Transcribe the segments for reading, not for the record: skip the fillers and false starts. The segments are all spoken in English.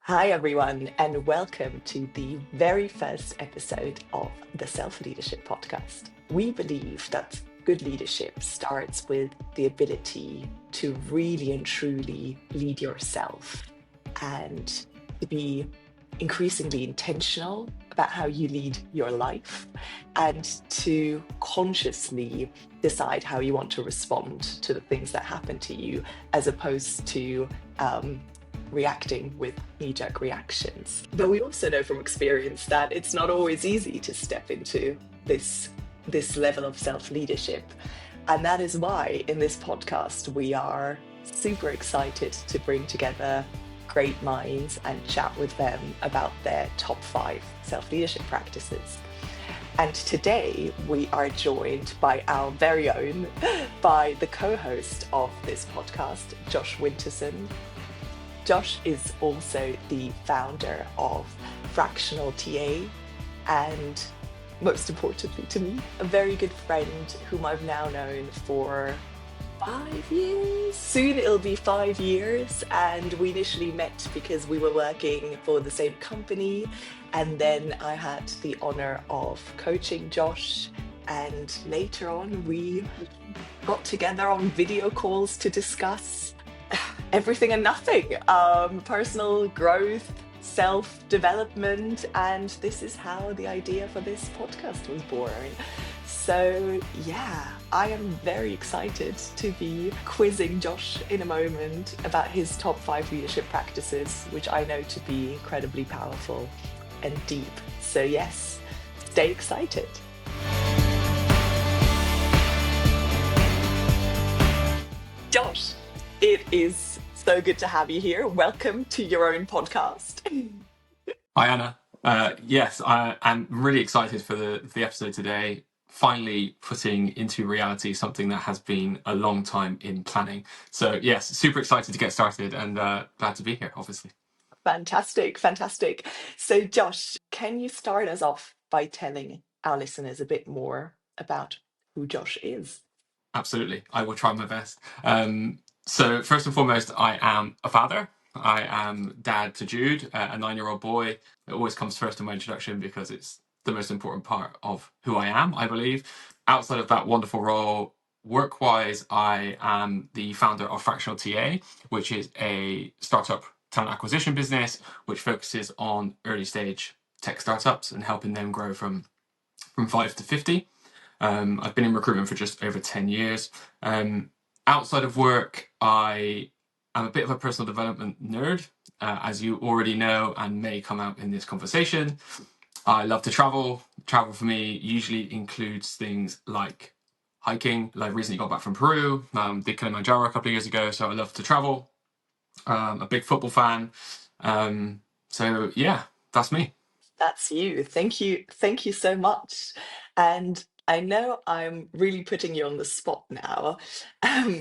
Hi, everyone, and welcome to the very first episode of the Self Leadership Podcast. We believe that good leadership starts with the ability to really and truly lead yourself and to be increasingly intentional about how you lead your life and to consciously decide how you want to respond to the things that happen to you as opposed to reacting with knee-jerk reactions. But we also know from experience that it's not always easy to step into this level of self-leadership. And that is why in this podcast, we are super excited to bring together great minds and chat with them about their top 5 self-leadership practices. And today we are joined by our very own, by the co-host of this podcast, Josh Winterson. Josh is also the founder of Fractional TA and, most importantly to me, a very good friend whom I've now known for 5 years. Soon it'll be 5 years, and we initially met because we were working for the same company, and then I had the honor of coaching Josh, and later on we got together on video calls to discuss everything and nothing, personal growth, self-development, and this is how the idea for this podcast was born. So yeah, I am very excited to be quizzing Josh in a moment about his top 5 leadership practices, which I know to be incredibly powerful and deep. So yes, stay excited. Josh, it is so good to have you here. Welcome to your own podcast. Hi, Anna. Yes, I'm really excited for the episode today. Finally putting into reality something that has been a long time in planning. So yes, super excited to get started and glad to be here, obviously. Fantastic. So Josh, can you start us off by telling our listeners a bit more about who Josh is? Absolutely. I will try my best. So first and foremost, I am a father. I am dad to Jude, a 9-year-old boy. It always comes first in my introduction because it's the most important part of who I am, I believe. Outside of that wonderful role, work-wise, I am the founder of Fractional TA, which is a startup talent acquisition business, which focuses on early stage tech startups and helping them grow from 5 to 50. I've been in recruitment for just over 10 years. Outside of work, I am a bit of a personal development nerd, as you already know and may come out in this conversation. I love to travel. Travel for me usually includes things like hiking. I recently got back from Peru, did Kilimanjaro a couple of years ago, so I love to travel. A big football fan. So yeah, that's me. That's you. Thank you. Thank you so much. And I know I'm really putting you on the spot now.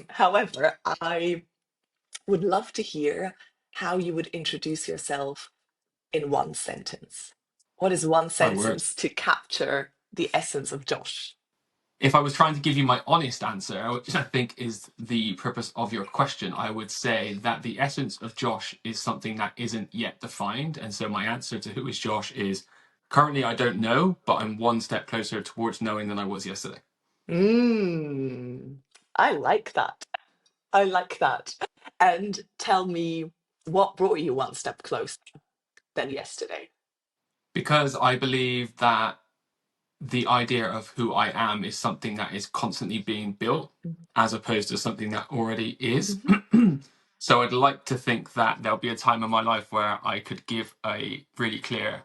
However, I would love to hear how you would introduce yourself in one sentence. What is one My word. sentence to capture the essence of Josh? If I was trying to give you my honest answer, which I think is the purpose of your question, I would say that the essence of Josh is something that isn't yet defined. And so my answer to who is Josh is currently I don't know, but I'm one step closer towards knowing than I was yesterday. Mm, I like that. I like that. And tell me what brought you one step closer than yesterday. Because I believe that the idea of who I am is something that is constantly being built as opposed to something that already is. Mhm. So I'd like to think that there'll be a time in my life where I could give a really clear,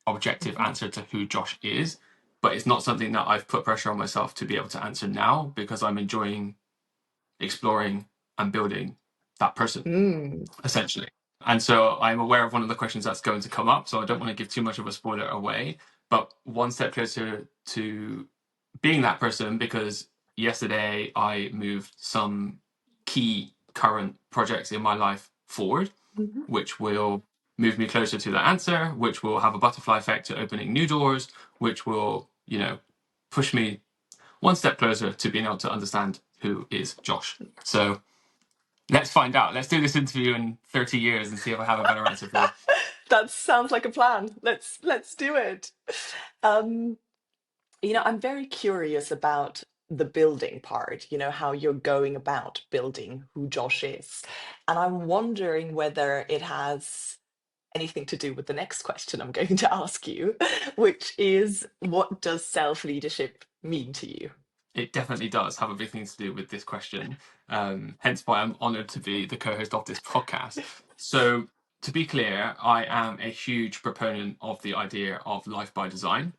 objective Mhm. answer to who Josh is, but it's not something that I've put pressure on myself to be able to answer now because I'm enjoying exploring and building that person, Mm. essentially. And so I'm aware of one of the questions that's going to come up, so I don't want to give too much of a spoiler away, but one step closer to being that person because yesterday I moved some key current projects in my life forward, Mhm. which will move me closer to that answer, which will have a butterfly effect to opening new doors, which will, push me one step closer to being able to understand who is Josh. So let's find out. Let's do this interview in 30 years and see if I have a better answer for you. That sounds like a plan. Let's do it. Um, I'm very curious about the building part, how you're going about building who Josh is. And I'm wondering whether it has anything to do with the next question I'm going to ask you, which is what does self-leadership mean to you? It definitely does have a big thing to do with this question. Hence why I'm honored to be the co-host of this podcast. So, to be clear, I am a huge proponent of the idea of life by design,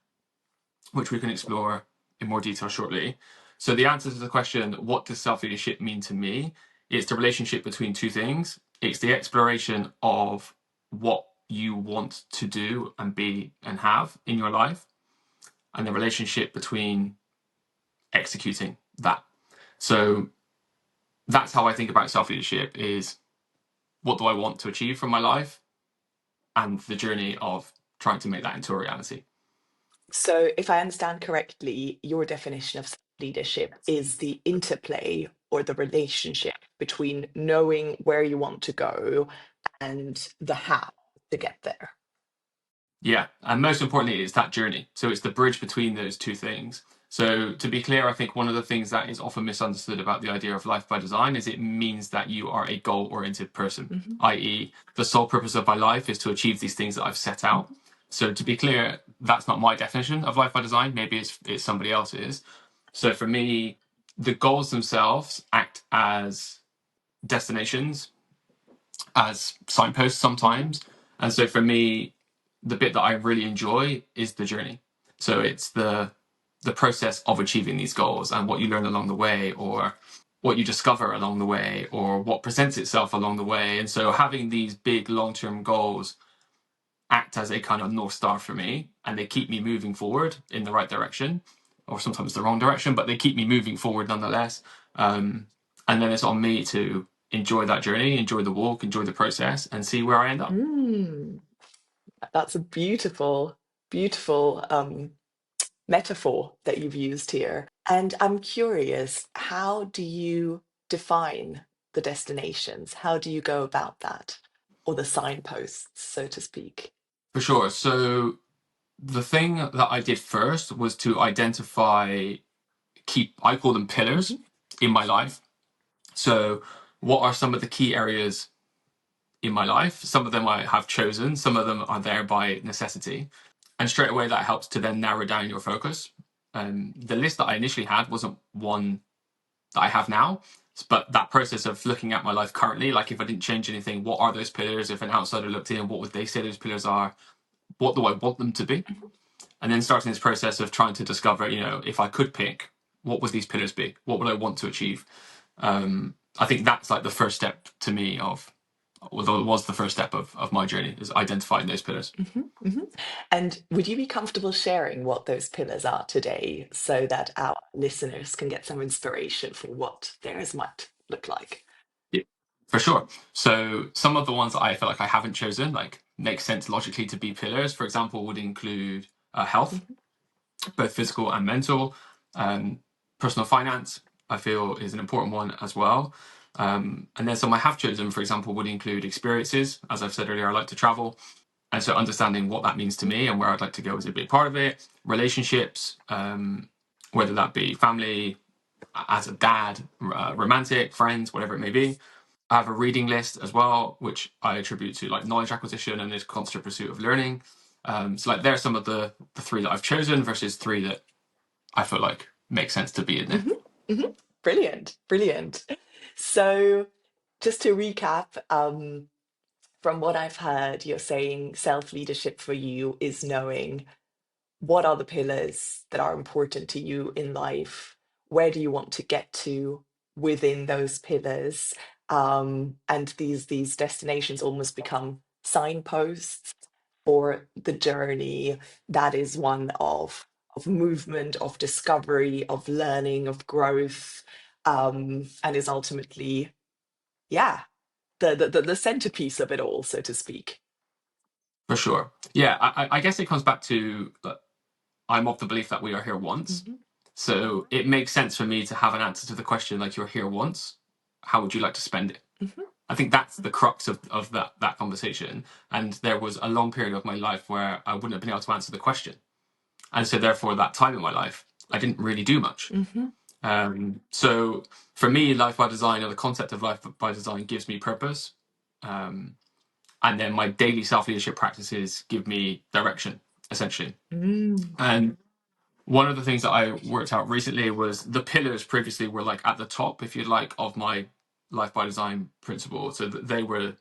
which we can explore in more detail shortly. So, the answer to the question, what does self leadership mean to me? It's the relationship between two things. It's the exploration of what you want to do and be and have in your life, and the relationship between executing that. So that's how I think about self leadership: is what do I want to achieve from my life, and the journey of trying to make that into a reality. So, if I understand correctly, your definition of leadership is the interplay or the relationship between knowing where you want to go and the how to get there. Yeah, and most importantly, it's that journey. So it's the bridge between those two things. So to be clear, I think one of the things that is often misunderstood about the idea of life by design is it means that you are a goal-oriented person, Mhm, i.e., the sole purpose of my life is to achieve these things that I've set out. mhm, So to be clear, that's not my definition of life by design. Maybe it's somebody else's. So for me, the goals themselves act as destinations, as signposts mhm, sometimes. And so for me, the bit that I really enjoy is the journey. So it's the process of achieving these goals and what you learn along the way, or what you discover along the way, or what presents itself along the way. And so having these big long-term goals act as a kind of north star for me, and they keep me moving forward in the right direction, or sometimes the wrong direction, but they keep me moving forward nonetheless. And then it's on me to enjoy that journey, enjoy the walk, enjoy the process, and see where I end up. mm. That's a beautiful, beautiful metaphor that you've used here. And I'm curious, how do you define the destinations? How do you go about that? Or the signposts, so to speak? For sure. So the thing that I did first was to identify I call them pillars Mhm, in my life. So what are some of the key areas in my life? Some of them I have chosen, some of them are there by necessity. And straight away that helps to then narrow down your focus. The list that I initially had wasn't one that I have now, but that process of looking at my life currently, like if I didn't change anything, what are those pillars? If an outsider looked in, what would they say those pillars are? What do I want them to be? mhm, And then starting this process of trying to discover, if I could pick, what would these pillars be? What would I want to achieve? I think that's like the first step to me of, although it was the first step of my journey, is identifying those pillars. mhm, mhm. And would you be comfortable sharing what those pillars are today so that our listeners can get some inspiration for what theirs might look like? Yeah, for sure. So some of the ones that I feel like I haven't chosen, like make sense logically to be pillars, for example, would include health, Mhm, both physical and mental. Um, Personal finance, I feel, is an important one as well. And then some I have chosen, for example, would include experiences. As I've said earlier, I like to travel. And so understanding what that means to me and where I'd like to go is a big part of it. Relationships, whether that be family, as a dad, romantic, friends, whatever it may be. I have a reading list as well, which I attribute to like knowledge acquisition and this constant pursuit of learning. So like there are some of the three that I've chosen versus three that I feel like make sense to be in there. mhm, mhm. Brilliant, brilliant. So, just to recap, from what I've heard, you're saying self leadership for you is knowing what are the pillars that are important to you in life? Where do you want to get to within those pillars? And these destinations almost become signposts for the journey that is one of movement, of discovery, of learning, of growth, and is ultimately, yeah, the centerpiece of it all, so to speak. For sure. Yeah, I guess it comes back to I'm of the belief that we are here once. Mhm. So it makes sense for me to have an answer to the question like, you're here once. How would you like to spend it? Mhm. I think that's the crux of that conversation. And there was a long period of my life where I wouldn't have been able to answer the question. And so therefore that time in my life, I didn't really do much. Mhm. So for me, life by design, or the concept of life by design, gives me purpose. Um, and then my daily self-leadership practices give me direction, essentially. Mm. And one of the things that I worked out recently was the pillars previously were like at the top, if you like, of my life by design principle. So that they were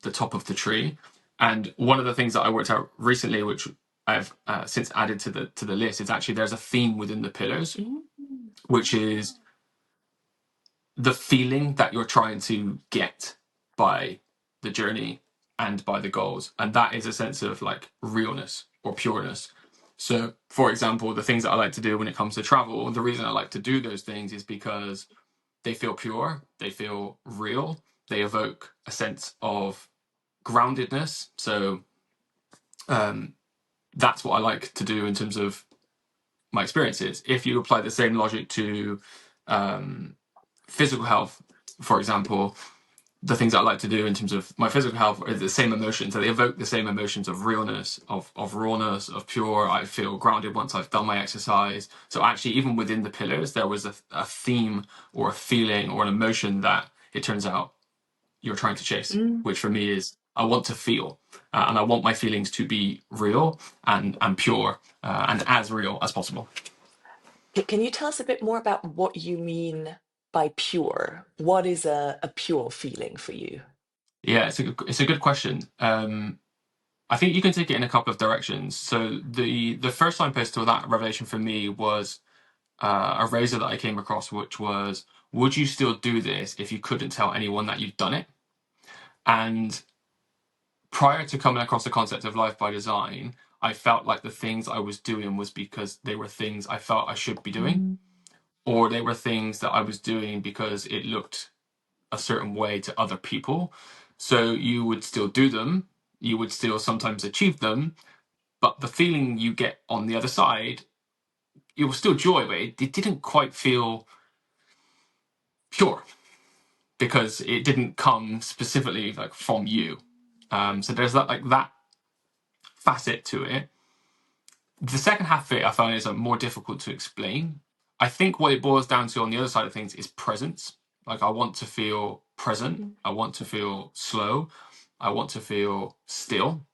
the top of the tree. And one of the things that I worked out recently, which I've since added to the list, is actually there's a theme within the pillars, Mm. which is the feeling that you're trying to get by the journey and by the goals. And that is a sense of like realness or pureness. So, for example, the things that I like to do when it comes to travel, the reason I like to do those things is because they feel pure, they feel real, they evoke a sense of groundedness. So, that's what I like to do in terms of my experiences. If you apply the same logic to physical health, for example, the things I like to do in terms of my physical health are the same emotions. So they evoke the same emotions of realness, of rawness, of pure. I feel grounded once I've done my exercise. So actually, even within the pillars, there was a theme or a feeling or an emotion that it turns out you're trying to chase, Mm. which for me is I want to feel, and I want my feelings to be real and pure, and as real as possible. Can you tell us a bit more about what you mean by pure? What is a pure feeling for you? Yeah, it's a good question. I think you can take it in a couple of directions. So the first signpost to that revelation for me was a razor that I came across, which was, would you still do this if you couldn't tell anyone that you'd done it? And prior to coming across the concept of life by design, I felt like the things I was doing was because they were things I felt I should be doing, Mm. or they were things that I was doing because it looked a certain way to other people. So you would still do them, you would still sometimes achieve them, but the feeling you get on the other side, it was still joy, but it didn't quite feel pure because it didn't come specifically like from you. So there's that like that facet to it. The second half of it I find is more difficult to explain. I think what it boils down to on the other side of things is presence. Like I want to feel present. Mm. I want to feel slow. I want to feel still.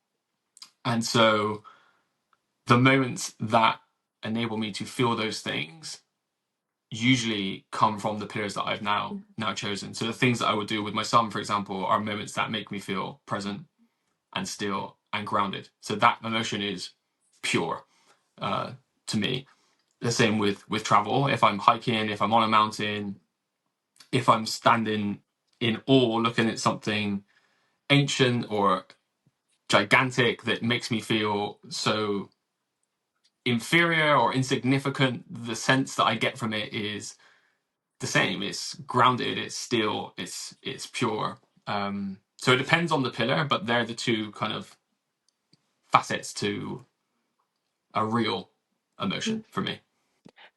And so the moments that enable me to feel those things usually come from the pillars that I've now chosen. So the things that I would do with my son, for example, are moments that make me feel present and still and grounded. So that emotion is pure uh, to me. The same with travel. If I'm hiking, if I'm on a mountain, if I'm standing in awe looking at something ancient or gigantic that makes me feel so inferior or insignificant, the sense that I get from it is the same. It's grounded, it's still, it's pure. So it depends on the pillar, but they're the two kind of facets to a real emotion Mm. for me.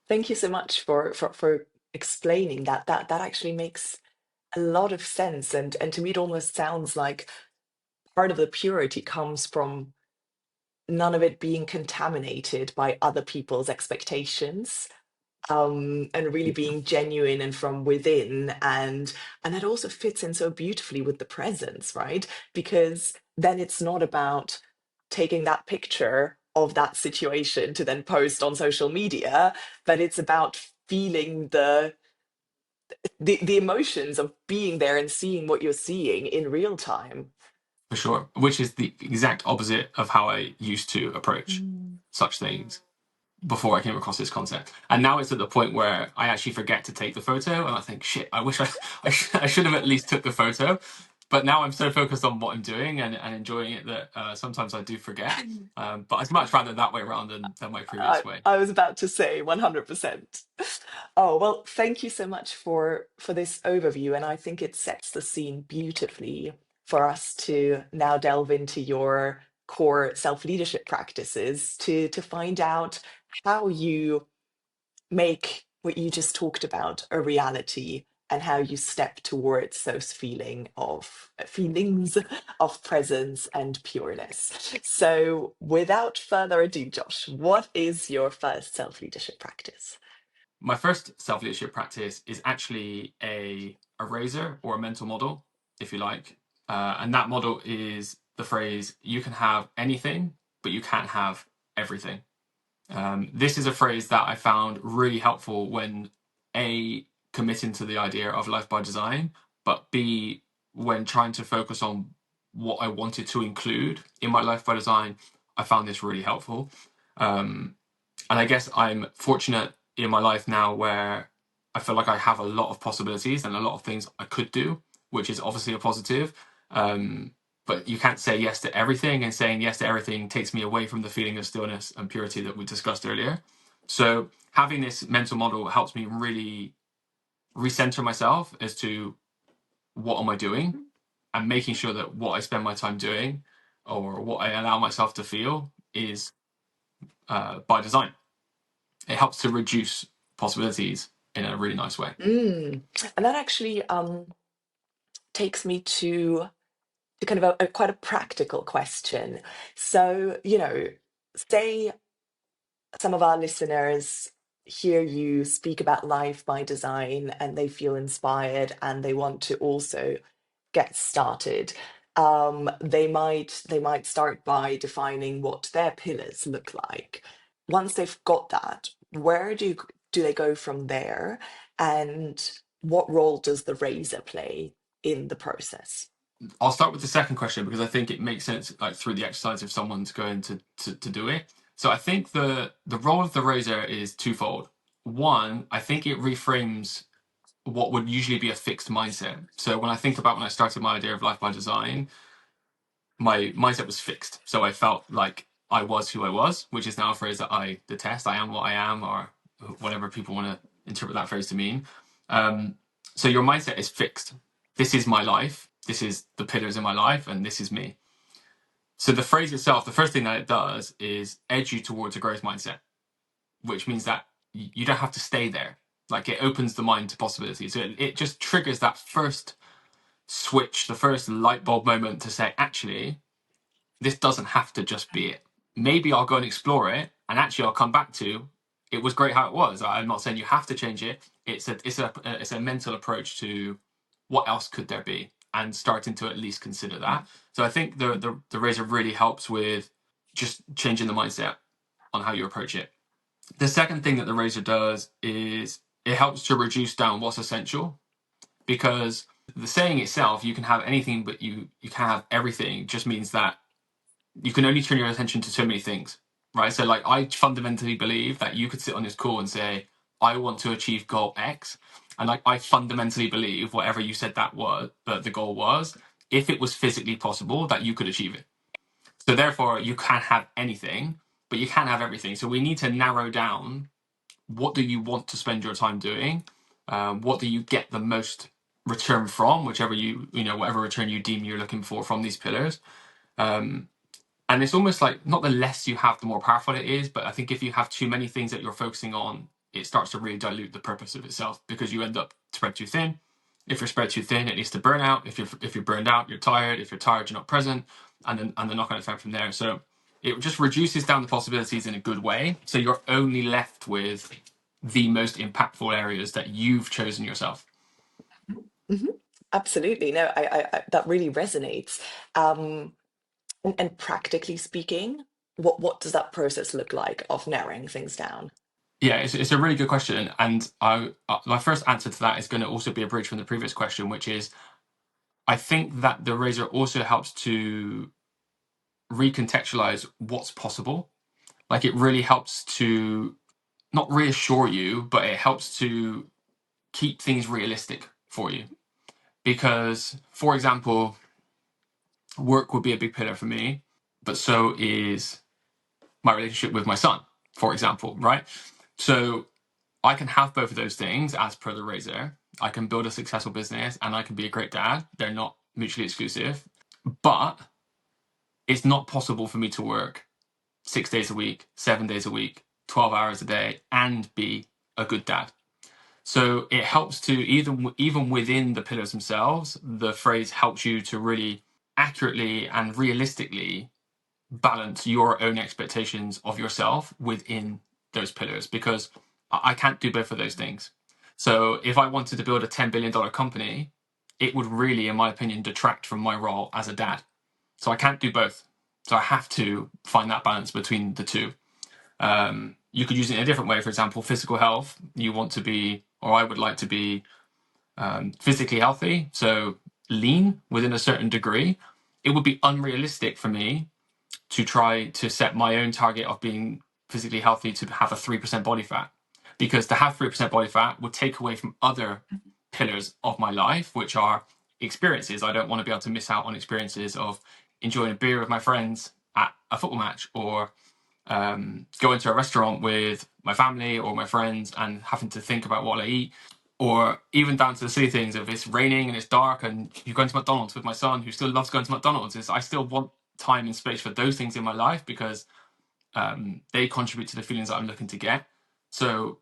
Thank you so much for explaining that. That actually makes a lot of sense, and to me, it almost sounds like part of the purity comes from none of it being contaminated by other people's expectations, and really being genuine and from within, and that also fits in so beautifully with the presence, right? Because then it's not about taking that picture of that situation to then post on social media, but it's about feeling the emotions of being there and seeing what you're seeing in real time. For sure, which is the exact opposite of how I used to approach Mm. such things before I came across this concept. And now it's at the point where I actually forget to take the photo, and I think, shit, I wish I should have at least took the photo. But now I'm so focused on what I'm doing and enjoying it that sometimes I do forget. But I'd much rather that way around than my previous way. I was about to say 100%. Oh, well, thank you so much for this overview, and I think it sets the scene beautifully for us to now delve into your core self-leadership practices to find out how you make what you just talked about a reality and how you step towards those feelings of presence and pureness. So without further ado, Josh, what is your first self-leadership practice? My first self-leadership practice is actually a razor or a mental model, if you like. And that model is the phrase, you can have anything, but you can't have everything. This is a phrase that I found really helpful when A, committing to the idea of life by design, but B, when trying to focus on what I wanted to include in my life by design. I found this really helpful. Um, and I guess I'm fortunate in my life now where I feel like I have a lot of possibilities and a lot of things I could do, which is obviously a positive. Um, but you can't say yes to everything, and saying yes to everything takes me away from the feeling of stillness and purity that we discussed earlier. So having this mental model helps me really recenter myself as to what am I doing, and making sure that what I spend my time doing or what I allow myself to feel is by design. It helps to reduce possibilities in a really nice way. Mm. And that actually takes me to kind of a quite a practical question. So, say some of our listeners hear you speak about life by design and they feel inspired and they want to also get started. They might start by defining what their pillars look like. Once they've got that, where do they go from there? And what role does the razor play in the process? I'll start with the second question because I think it makes sense, like through the exercise, if someone's going to do it. So I think the role of the razor is twofold. One, I think it reframes what would usually be a fixed mindset. So when I think about when I started my idea of life by design, my mindset was fixed. So I felt like I was who I was, which is now a phrase that I detest. I am what I am, or whatever people want to interpret that phrase to mean. Um, so your mindset is fixed. This is my life. This is the pillars in my life, and this is me. So the phrase itself, the first thing that it does is edge you towards a growth mindset, which means that you don't have to stay there. Like it opens the mind to possibilities. So it just triggers that first switch, the first light bulb moment to say, actually, this doesn't have to just be it. Maybe I'll go and explore it, and actually I'll come back to it was great how it was. I'm not saying you have to change it. It's a mental approach to what else could there be, and starting to at least consider that. So I think the razor really helps with just changing the mindset on how you approach it. The second thing that the razor does is it helps to reduce down what's essential, because the saying itself, you can have anything but you can't have everything, just means that you can only turn your attention to so many things, right? So like I fundamentally believe that you could sit on this call and say, I want to achieve goal X. And like I fundamentally believe whatever you said that was, the goal was, if it was physically possible, that you could achieve it. So therefore you can't have anything, but you can have everything. So we need to narrow down, what do you want to spend your time doing? What do you get the most return from, whichever whatever return you deem you're looking for from these pillars. Um, and it's almost like not the less you have, the more powerful it is. But I think if you have too many things that you're focusing on, it starts to really dilute the purpose of itself, because you end up spread too thin. If you're spread too thin, it leads to burnout. If you're burned out, you're tired. If you're tired, you're not present, and the knock-on effect from there. So it just reduces down the possibilities in a good way. So you're only left with the most impactful areas that you've chosen yourself. Mhm. Absolutely. No, that really resonates. Um, and practically speaking, what does that process look like of narrowing things down? Yeah, it's a really good question, and my first answer to that is going to also be a bridge from the previous question, which is I think that the razor also helps to recontextualize what's possible. Like it really helps to not reassure you, but it helps to keep things realistic for you. Because, for example, work would be a big pillar for me, but so is my relationship with my son, for example, right? So I can have both of those things as per the razor. I can build a successful business and I can be a great dad. They're not mutually exclusive. But it's not possible for me to work 6 days a week, 7 days a week, 12 hours a day, and be a good dad. So it helps to, even within the pillars themselves, the phrase helps you to really accurately and realistically balance your own expectations of yourself within those pillars, because I can't do both of those things. So if I wanted to build a $10 billion company, it would really, in my opinion, detract from my role as a dad. So I can't do both. So I have to find that balance between the two. You could use it in a different way. For example, physical health. You want to be, or I would like to be, physically healthy, so lean within a certain degree. It would be unrealistic for me to try to set my own target of being physically healthy to have a 3% body fat, because to have 3% body fat would take away from other pillars of my life, which are experiences. I don't want to be able to miss out on experiences of enjoying a beer with my friends at a football match, or go into a restaurant with my family or my friends and having to think about what I eat, or even down to the silly things of it's raining and it's dark and you're going to McDonald's with my son, who still loves going to McDonald's. Is I still want time and space for those things in my life, because they contribute to the feelings that I'm looking to get. So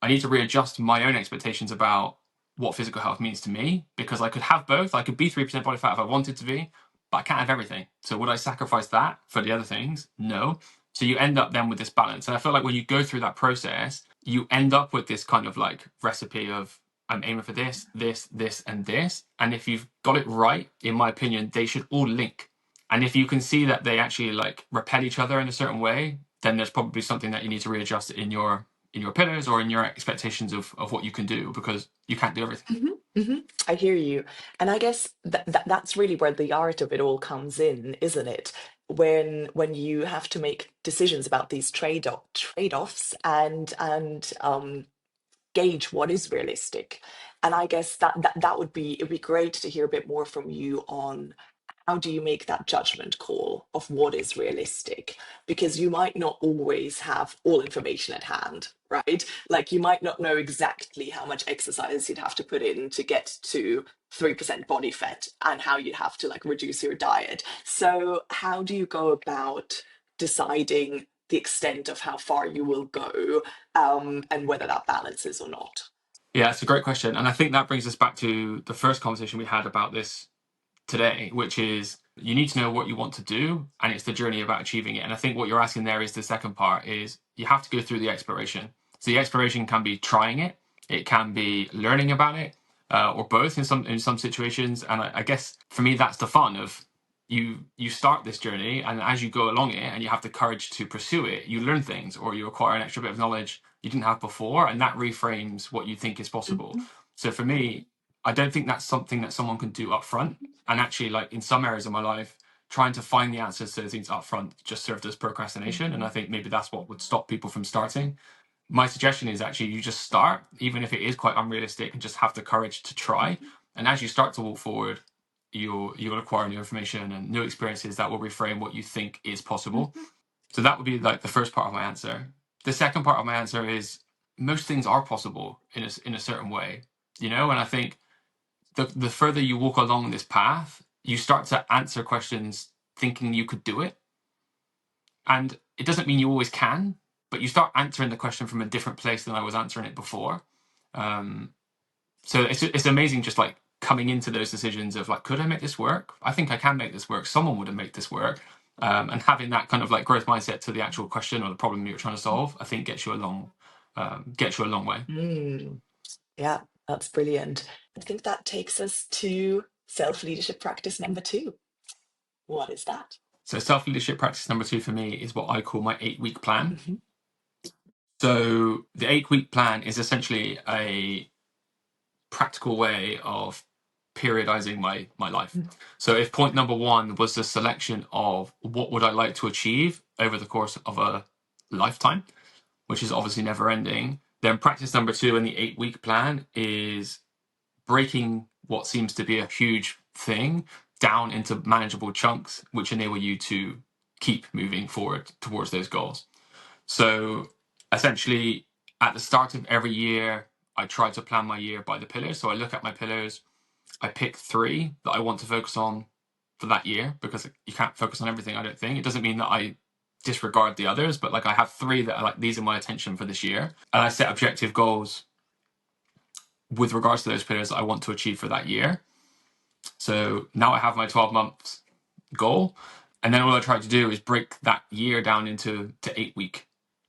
I need to readjust my own expectations about what physical health means to me, because I could have both. I could be 3% body fat if I wanted to be, but I can't have everything. So would I sacrifice that for the other things? No. So you end up then with this balance. And I feel like when you go through that process, you end up with this kind of like recipe of, I'm aiming for this, this, this, and this. And if you've got it right, in my opinion, they should all link. And if you can see that they actually like repel each other in a certain way, then there's probably something that you need to readjust in your pillars or in your expectations of what you can do, because you can't do everything. I hear you. And I guess that's really where the art of it all comes in, isn't it? When you have to make decisions about these trade-offs and gauge what is realistic. And I guess that would be, it'd be great to hear a bit more from you on how do you make that judgment call of what is realistic? Because you might not always have all information at hand, right? Like you might not know exactly how much exercise you'd have to put in to get to 3% body fat and how you'd have to like reduce your diet. So how do you go about deciding the extent of how far you will go, and whether that balances or not? Yeah, it's a great question. And I think that brings us back to the first conversation we had about this today, which is you need to know what you want to do, and it's the journey about achieving it. And I think what you're asking there is the second part, is you have to go through the exploration. So the exploration can be trying it, it can be learning about it, or both in some situations. And I guess for me, that's the fun of you start this journey, and as you go along it and you have the courage to pursue it, you learn things or you acquire an extra bit of knowledge you didn't have before, and that reframes what you think is possible. So for me, I don't think that's something that someone can do up front. And actually, like in some areas of my life, trying to find the answers to things up front just served as procrastination. And I think maybe that's what would stop people from starting. My suggestion is actually you just start, even if it is quite unrealistic, and just have the courage to try. And as you start to walk forward, you'll acquire new information and new experiences that will reframe what you think is possible. So that would be like the first part of my answer. The second part of my answer is most things are possible in a certain way, you know. And I think the further you walk along this path, you start to answer questions thinking you could do it. And it doesn't mean you always can, but you start answering the question from a different place than I was answering it before. Um, so it's amazing just like coming into those decisions of like, could I make this work? I think I can make this work. Someone would have made this work. And having that kind of like growth mindset to the actual question or the problem you're trying to solve, I think gets you a long way. Mm. Yeah, that's brilliant. I think that takes us to self leadership practice number two. What is that? So self leadership practice number two for me is what I call my 8-week plan. Mhm. So the 8-week plan is essentially a practical way of periodizing my life. So if point number one was the selection of what would I like to achieve over the course of a lifetime, which is obviously never ending, then practice number two in the 8-week plan is breaking what seems to be a huge thing down into manageable chunks, which enable you to keep moving forward towards those goals. So essentially, at the start of every year, I try to plan my year by the pillars. So I look at my pillars, I pick 3 that I want to focus on for that year, because you can't focus on everything, I don't think. It doesn't mean that I disregard the others, but like I have 3 that are like, these are my attention for this year. And I set objective goals with regards to those pillars that I want to achieve for that year. So now I have my 12 months goal. And then all I try to do is break that year down into 8-week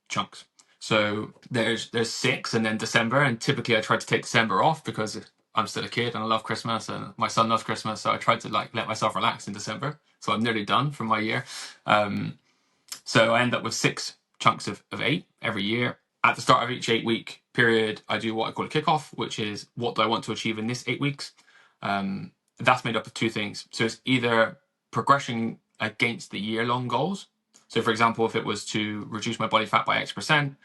chunks. So there's 6 and then December. And typically I try to take December off because I'm still a kid and I love Christmas and my son loves Christmas. So I try to like let myself relax in December. So I'm nearly done for my year. So I end up with 6 chunks of 8 every year. At the start of each 8-week period, I do what I call a kickoff, which is what do I want to achieve in this 8 weeks. That's made up of 2 things. So it's either progression against the year-long goals. So for example, if it was to reduce my body fat by X%,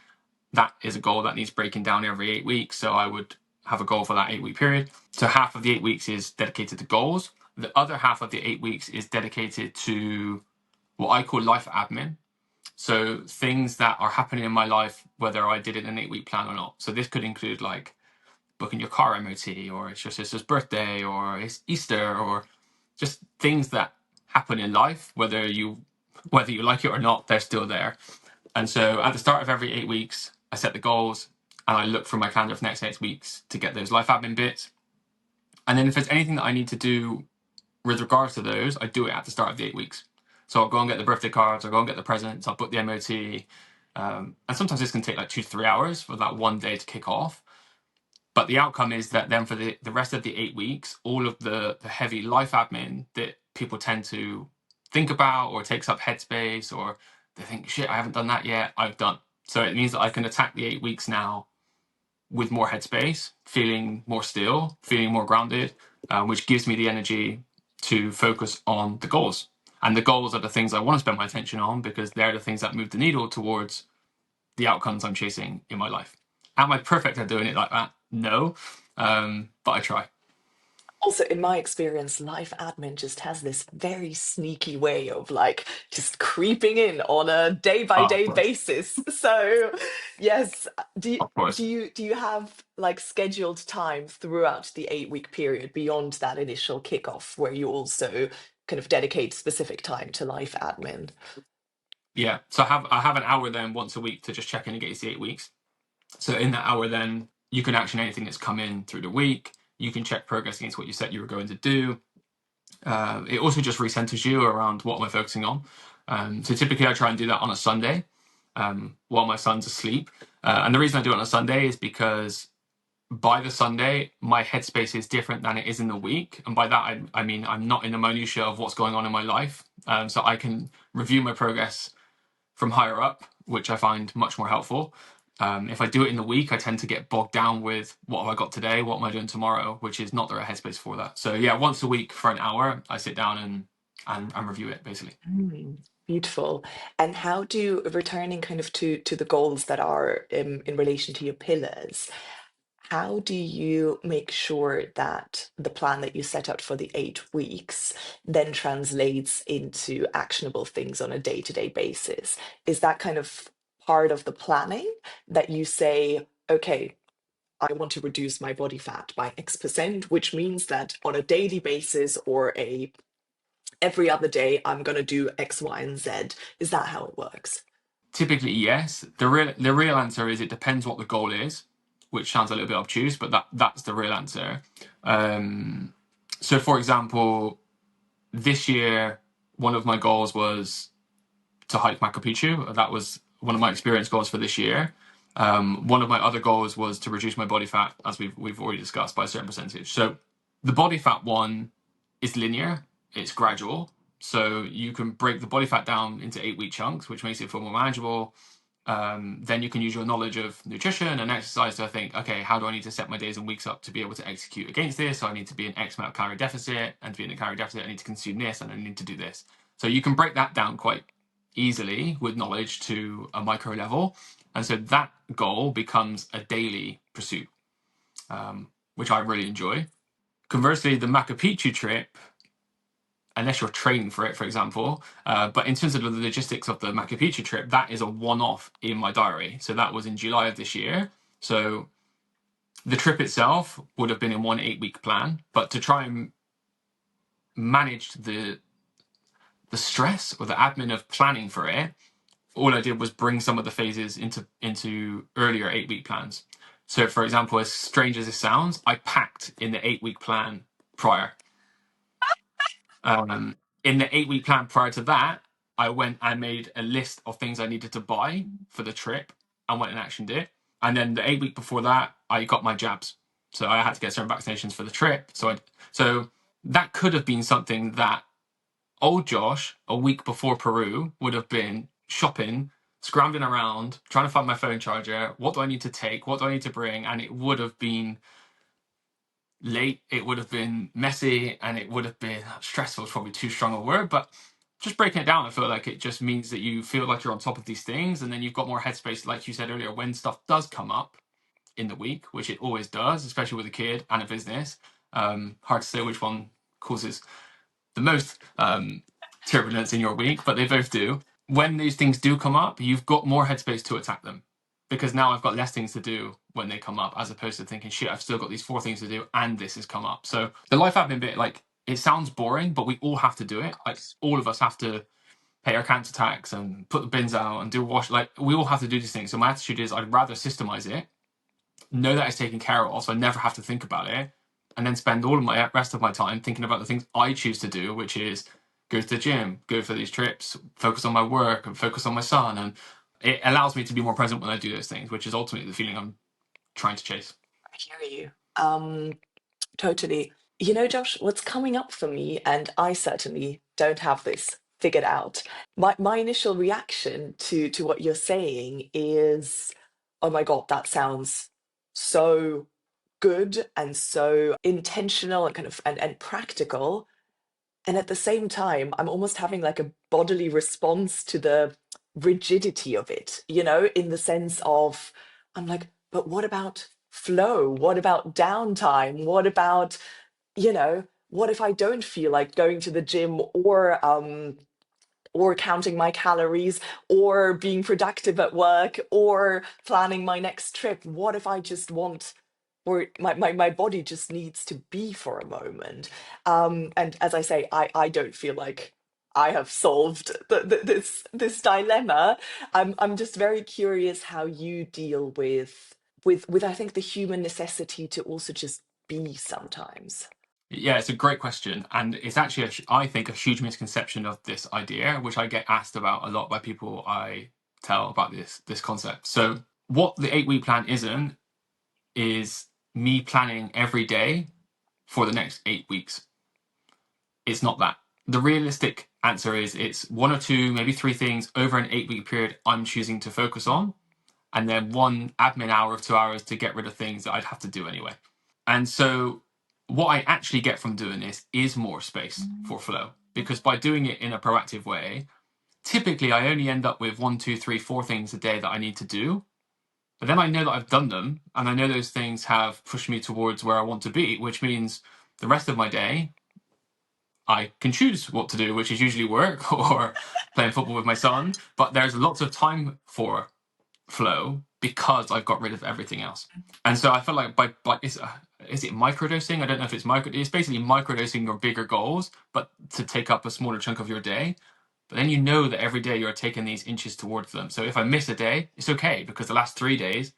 that is a goal that needs breaking down every 8 weeks. So I would have a goal for that 8-week period. So half of the 8 weeks is dedicated to goals. The other half of the 8 weeks is dedicated to what I call life admin. So things that are happening in my life, whether I did it in an 8-week plan or not. So this could include like booking your car MOT, or it's your sister's birthday, or it's Easter, or just things that happen in life, whether you like it or not, they're still there. And so at the start of every 8 weeks, I set the goals and I look for my calendar for the next 8 weeks to get those life admin bits. And then if there's anything that I need to do with regards to those, I do it at the start of the 8 weeks. So I'll go and get the birthday cards, I'll go and get the presents, I'll book the MOT. And sometimes this can take like 2 to 3 hours for that one day to kick off. But the outcome is that then for the rest of the 8 weeks, all of the heavy life admin that people tend to think about or takes up headspace, or they think, shit, I haven't done that yet, I've done. So it means that I can attack the 8 weeks now with more headspace, feeling more still, feeling more grounded, which gives me the energy to focus on the goals. And the goals are the things I want to spend my attention on because they're the things that move the needle towards the outcomes I'm chasing in my life. Am I perfect at doing it like that? No, but I try. Also, in my experience, life admin just has this very sneaky way of like just creeping in on a day by Oh, of day course, basis. So, yes, of course. do you have like scheduled time throughout the 8-week period beyond that initial kickoff where you also kind of dedicate specific time to life admin? Yeah. So I have an hour then once a week to just check in against the 8 weeks. So in that hour, then you can action anything that's come in through the week. You can check progress against what you said you were going to do. It also just recenters you around what am I focusing on. So typically I try and do that on a Sunday while my son's asleep. And the reason I do it on a Sunday is because by the Sunday, my headspace is different than it is in the week. And by that, I mean, I'm not in the minutia of what's going on in my life. So I can review my progress from higher up, which I find much more helpful. If I do it in the week, I tend to get bogged down with what have I got today, what am I doing tomorrow, which is not the right headspace for that. So yeah, once a week for an hour, I sit down and review it basically. Mm, beautiful. And how do returning kind of to the goals that are in relation to your pillars, how do you make sure that the plan that you set out for the 8 weeks then translates into actionable things on a day-to-day basis? Is that kind of part of the planning that you say, okay, I want to reduce my body fat by X%, which means that on a daily basis or a every other day, I'm going to do X, Y, and Z. Is that how it works? Typically, yes. The real answer is it depends what the goal is, which sounds a little bit obtuse, but that's the real answer. So, for example, this year, one of my goals was to hike Machu Picchu. That was one of my experience goals for this year. One of my other goals was to reduce my body fat, as we've already discussed, by a certain percentage. So the body fat one is linear, it's gradual. So you can break the body fat down into 8-week chunks, which makes it feel more manageable. Then you can use your knowledge of nutrition and exercise to think, okay, how do I need to set my days and weeks up to be able to execute against this? So I need to be in X amount of calorie deficit, and to be in a calorie deficit, I need to consume this and I need to do this. So you can break that down quite easily with knowledge to a micro level. And so that goal becomes a daily pursuit, which I really enjoy. Conversely, the Machu Picchu trip, unless you're training for it, for example, but in terms of the logistics of the Machu Picchu trip, that is a one-off in my diary. So that was in July of this year. So the trip itself would have been in one 8-week plan, but to try and manage the stress or the admin of planning for it, all I did was bring some of the phases into earlier 8-week plans. So, for example, as strange as it sounds, I packed in the 8-week plan prior. In the 8-week plan prior to that, I went and made a list of things I needed to buy for the trip and went and actioned it. And then the 8 week before that, I got my jabs. So I had to get certain vaccinations for the trip. So that could have been something that old Josh, a week before Peru, would have been shopping, scrambling around, trying to find my phone charger. What do I need to take? What do I need to bring? And it would have been late, it would have been messy, and it would have been stressful is probably too strong a word, but just breaking it down, I feel like it just means that you feel like you're on top of these things, and then you've got more headspace, like you said earlier, when stuff does come up in the week, which it always does, especially with a kid and a business. Hard to say which one causes the most turbulence in your week, but they both do. When these things do come up, you've got more headspace to attack them, because now I've got less things to do when they come up, as opposed to thinking, shit, I've still got these 4 things to do and this has come up. So the life admin bit, like, it sounds boring, but we all have to do it. Like, all of us have to pay our council tax and put the bins out and do wash. Like, we all have to do these things. So my attitude is I'd rather systemize it, know that it's taken care of, so I never have to think about it, and then spend all of my rest of my time thinking about the things I choose to do, which is go to the gym, go for these trips, focus on my work, and focus on my son. And it allows me to be more present when I do those things, which is ultimately the feeling I'm trying to chase. I hear you. Totally. You know, Josh, what's coming up for me, and I certainly don't have this figured out. My initial reaction to what you're saying is, oh my God, that sounds so good and so intentional and kind of and practical. And at the same time, I'm almost having like a bodily response to the rigidity of it, in the sense of, I'm like, but what about flow? What about downtime? What about, what if I don't feel like going to the gym or counting my calories or being productive at work or planning my next trip? What if I just want, or my body just needs to be for a moment? And as I say, I don't feel like I have solved this dilemma. I'm just very curious how you deal with I think the human necessity to also just be sometimes. Yeah, it's a great question. And it's actually, I think, a huge misconception of this idea, which I get asked about a lot by people I tell about this concept. So what the 8-week plan isn't is me planning every day for the next 8 weeks. It's not that. The realistic answer is it's 1 or 2, maybe 3 things over an 8-week period I'm choosing to focus on, and then 1 admin hour of 2 hours to get rid of things that I'd have to do anyway. And so what I actually get from doing this is more space for flow, because by doing it in a proactive way, typically I only end up with 1, 2, 3, 4 things a day that I need to do. But then I know that I've done them, and I know those things have pushed me towards where I want to be, which means the rest of my day, I can choose what to do, which is usually work or playing football with my son. But there's lots of time for flow because I've got rid of everything else. And so I feel like by is it microdosing? I don't know if it's micro. It's basically microdosing your bigger goals, but to take up a smaller chunk of your day. But then you know that every day you're taking these inches towards them. So if I miss a day, it's okay, because the last 3 days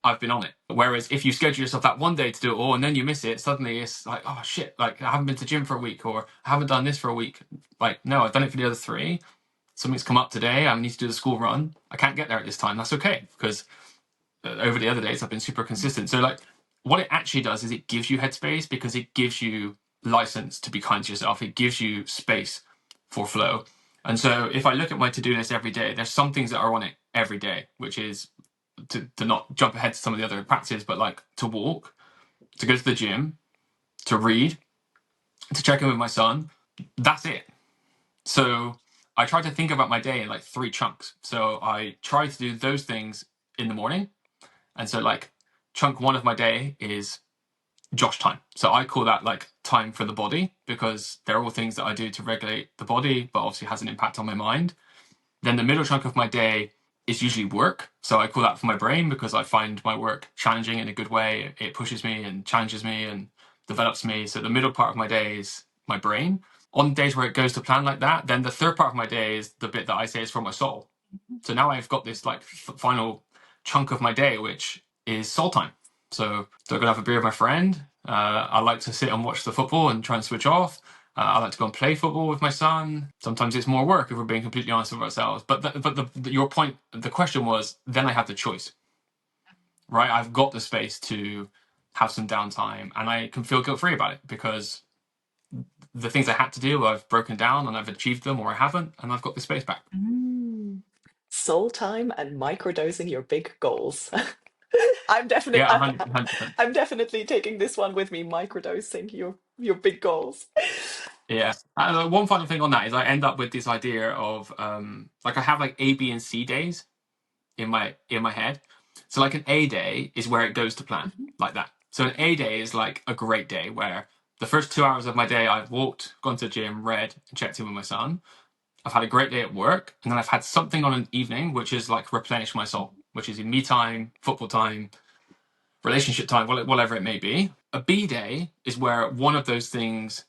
I've been on it. Whereas if you schedule yourself that one day to do it all and then you miss it, suddenly it's like, oh shit, like I haven't been to gym for a week, or I haven't done this for a week. Like, no, I've done it for the other 3. Something's come up today. I need to do the school run. I can't get there at this time. That's okay, because over the other days I've been super consistent. So like, what it actually does is it gives you headspace, because it gives you license to be kind to yourself. It gives you space for flow. And so if I look at my to-do list every day, there's some things that are on it every day, which is to not jump ahead to some of the other practices, but like to walk, to go to the gym, to read, to check in with my son. That's it. So I try to think about my day in like 3 chunks. So I try to do those things in the morning. And so like chunk 1 of my day is Josh time. So I call that like time for the body, because they're all things that I do to regulate the body, but obviously has an impact on my mind. Then the middle chunk of my day is usually work. So I call that for my brain, because I find my work challenging in a good way. It pushes me and challenges me and develops me. So the middle part of my day is my brain. On days where it goes to plan like that, then the third part of my day is the bit that I say is for my soul. So now I've got this like final chunk of my day, which is soul time. So I'm gonna have a beer with my friend. I like to sit and watch the football and try and switch off. I like to go and play football with my son. Sometimes it's more work if we're being completely honest with ourselves. Your point, the question was, then I have the choice, right? I've got the space to have some downtime, and I can feel guilt free about it because the things I had to do, I've broken down and I've achieved them, or I haven't, and I've got the space back. Mm. Soul time and microdosing your big goals. I'm definitely Yeah, 100%. I'm definitely taking this one with me, microdosing your big goals. Yeah. One final thing on that is I end up with this idea of like I have like A, B, and C days in my head. So like an A day is where it goes to plan, Mhm. like that. So an A day is like a great day where the first 2 hours of my day I've walked, gone to the gym, read, and checked in with my son. I've had a great day at work, and then I've had something on an evening which is like replenish my soul, which is in me time, football time, relationship time, whatever it may be. A B day is where one of those things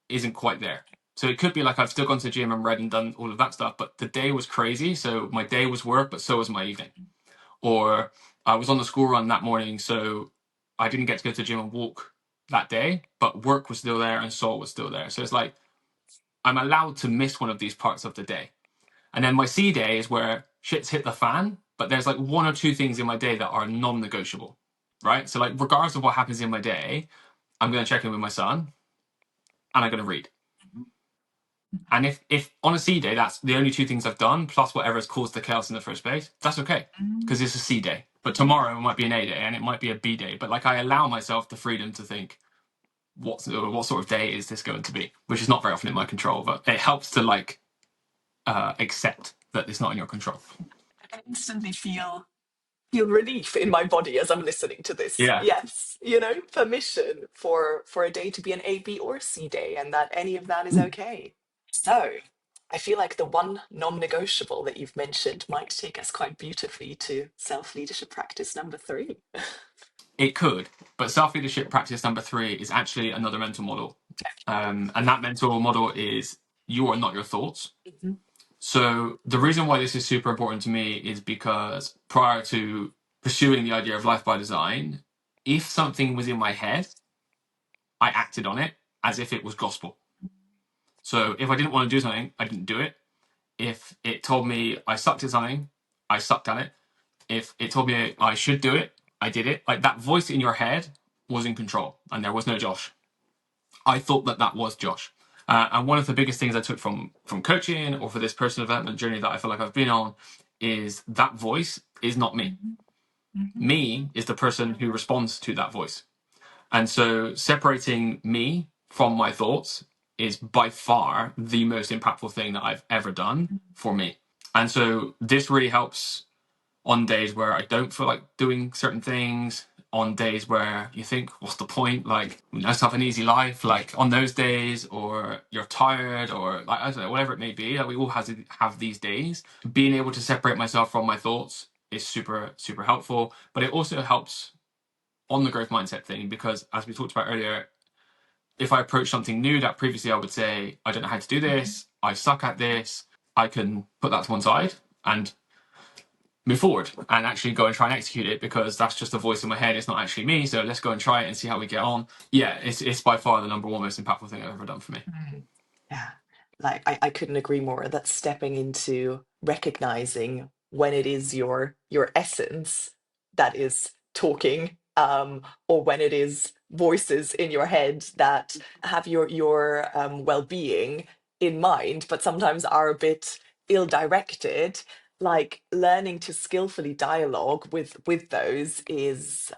isn't quite there. So it could be like I've still gone to the gym and read and done all of that stuff, but the day was crazy. So my day was work, but so was my evening. Or I was on the school run that morning, so I didn't get to go to the gym and walk that day, but work was still there and soul was still there. So it's like I'm allowed to miss one of these parts of the day. And then my C day is where shit's hit the fan, but there's like one or two things in my day that are non-negotiable, right? So like regardless of what happens in my day, I'm going to check in with my son and I'm going to read. And if on a C day, that's the only two things I've done, plus whatever has caused the chaos in the first place, that's okay. Because it's a C day. But tomorrow it might be an A day and it might be a B day. But like I allow myself the freedom to think, what sort of day is this going to be? Which is not very often in my control, but it helps to like accept that it's not in your control. I can instantly feel relief in my body as I'm listening to this. Yeah. Yes, permission for a day to be an A, B, or C day, and that any of that is okay. So, I feel like the one non-negotiable that you've mentioned might take us quite beautifully to self-leadership practice number 3. It could, but self-leadership practice number 3 is actually another mental model. And that mental model is you are not your thoughts. Mhm. So the reason why this is super important to me is because prior to pursuing the idea of life by design, if something was in my head, I acted on it as if it was gospel. So if I didn't want to do something, I didn't do it. If it told me I sucked at something, I sucked at it. If it told me I should do it, I did it. Like that voice in your head was in control and there was no Josh. I thought that was Josh. And one of the biggest things I took from coaching or for this personal development journey that I feel like I've been on is that voice is not me. Me is the person who responds to that voice. And so separating me from my thoughts is by far the most impactful thing that I've ever done for me. And so this really helps on days where I don't feel like doing certain things, on days where you think, what's the point? Like, let's have an easy life. Like on those days, or you're tired, or like, I don't know, whatever it may be. Like we all have these days. Being able to separate myself from my thoughts is super, super helpful. But it also helps on the growth mindset thing because, as we talked about earlier, if I approach something new that previously I would say, I don't know how to do this, I suck at this, I can put that to one side and move forward and actually go and try and execute it because that's just a voice in my head. It's not actually me. So let's go and try it and see how we get on. Yeah, it's by far the number one most impactful thing I've ever done for me. Yeah, like I couldn't agree more. That's stepping into recognizing when it is your essence that is talking, or when it is voices in your head that have your well-being in mind, but sometimes are a bit ill-directed. Like learning to skillfully dialogue with those is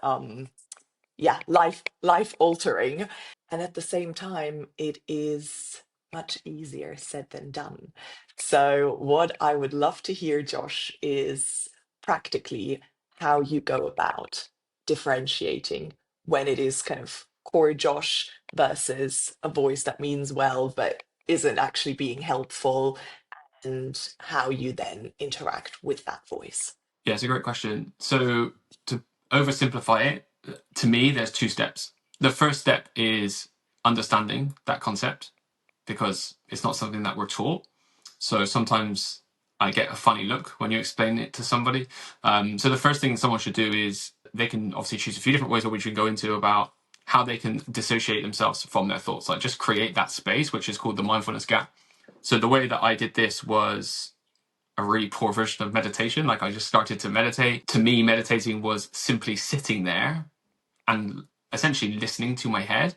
yeah, life altering, and at the same time it is much easier said than done. So what I would love to hear, Josh, is practically how you go about differentiating when it is kind of core Josh versus a voice that means well but isn't actually being helpful, and how you then interact with that voice. Yeah, it's a great question. So to oversimplify it, to me, there's two steps. The first step is understanding that concept because it's not something that we're taught. So sometimes I get a funny look when you explain it to somebody. So the first thing someone should do is they can obviously choose a few different ways, which we can go into, about how they can dissociate themselves from their thoughts, like just create that space, which is called the mindfulness gap. So the way that I did this was a really poor version of meditation. Like I just started to meditate. To me, meditating was simply sitting there and essentially listening to my head.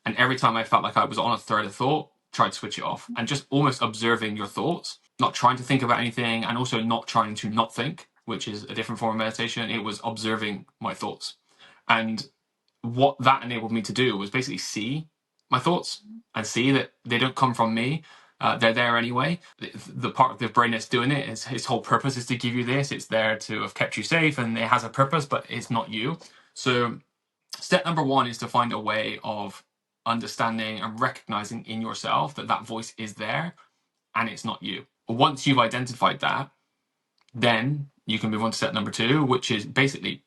And every time I felt like I was on a thread of thought, try to switch it off, and just almost observing your thoughts, not trying to think about anything, and also not trying to not think, which is a different form of meditation. It was observing my thoughts. And what that enabled me to do was basically see my thoughts and see that they don't come from me. They're there anyway. The part of the brain that's doing it, is its whole purpose is to give you this. It's there to have kept you safe, and it has a purpose, but it's not you. So step number one is to find a way of understanding and recognizing in yourself that that voice is there and it's not you. Once you've identified that, then you can move on to step number two, which is basically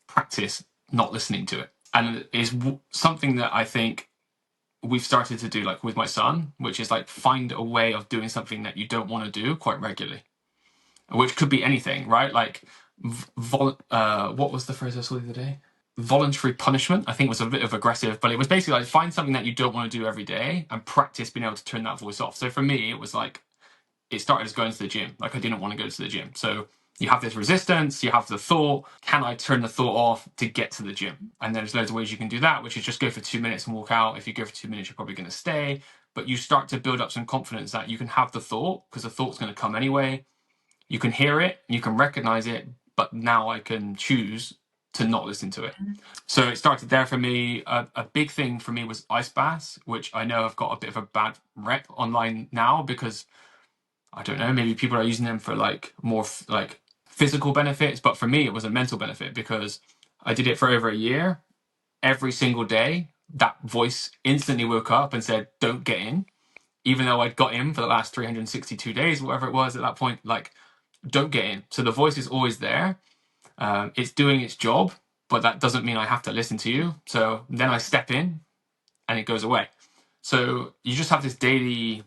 practice not listening to it. And it is something that I think we've started to do, like with my son, which is like find a way of doing something that you don't want to do quite regularly, which could be anything, right? Like, what was the phrase I saw the other day? Voluntary punishment, I think, was a bit of aggressive, but it was basically like find something that you don't want to do every day and practice being able to turn that voice off. So for me, it was like, it started as going to the gym. Like I didn't want to go to the gym. So you have this resistance, you have the thought, can I turn the thought off to get to the gym? And there's loads of ways you can do that, which is just go for 2 minutes and walk out. If you go for 2 minutes, you're probably going to stay, but you start to build up some confidence that you can have the thought, because the thought's going to come anyway. You can hear it, you can recognize it, but now I can choose to not listen to it. So it started there for me. A big thing for me was ice baths, which I know I've got a bit of a bad rep online now, because I don't know, maybe people are using them for like more like physical benefits, but for me it was a mental benefit, because I did it for over a year. Every single day that voice instantly woke up and said, don't get in, even though I'd got in for the last 362 days, whatever it was at that point. Like, don't get in. So the voice is always there. It's doing its job, but that doesn't mean I have to listen to you. So then I step in and it goes away. So you just have this daily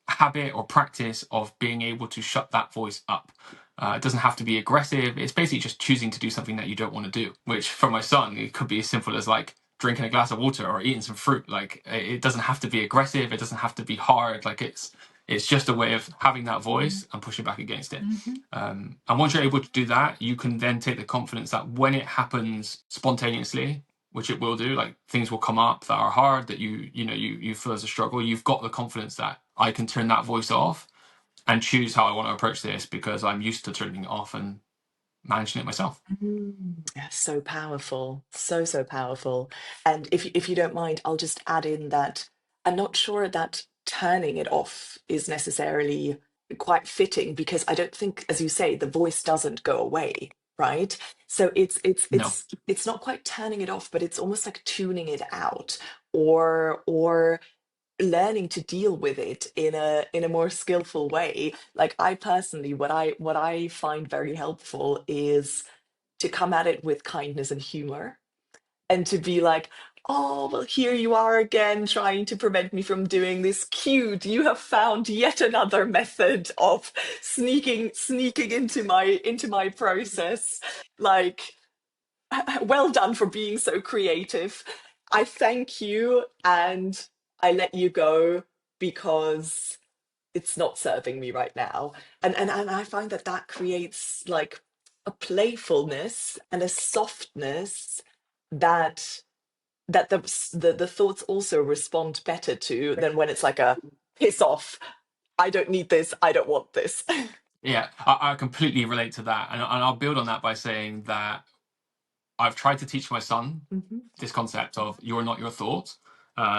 habit or practice of being able to shut that voice up. It doesn't have to be aggressive. It's basically just choosing to do something that you don't want to do, which for my son, it could be as simple as like drinking a glass of water or eating some fruit. Like, it doesn't have to be aggressive. It doesn't have to be hard. Like, it's just a way of having that voice and pushing back against it. And once you're able to do that, you can then take the confidence that when it happens spontaneously, which it will do, like things will come up that are hard, that you feel as a struggle, you've got the confidence that I can turn that voice off and choose how I want to approach this, because I'm used to turning it off and managing it myself. Yeah, so powerful, so powerful. And if you don't mind, I'll just add in that I'm not sure that turning it off is necessarily quite fitting, because I don't think, as you say, the voice doesn't go away, right? So No. it's not quite turning it off, but it's almost like tuning it out, or learning to deal with it in a more skillful way. Like I personally, what I find very helpful is to come at it with kindness and humor, and to be like, oh, well, here you are again trying to prevent me from doing this. Cute, you have found yet another method of sneaking into my process. Like, well done for being so creative. I thank you, and I let you go because it's not serving me right now. And I find that that creates like a playfulness and a softness that the thoughts also respond better to than when it's like a piss off. I don't need this. I don't want this. Yeah, I completely relate to that. And I'll build on that by saying that I've tried to teach my son Mhm. this concept of you're not your thoughts.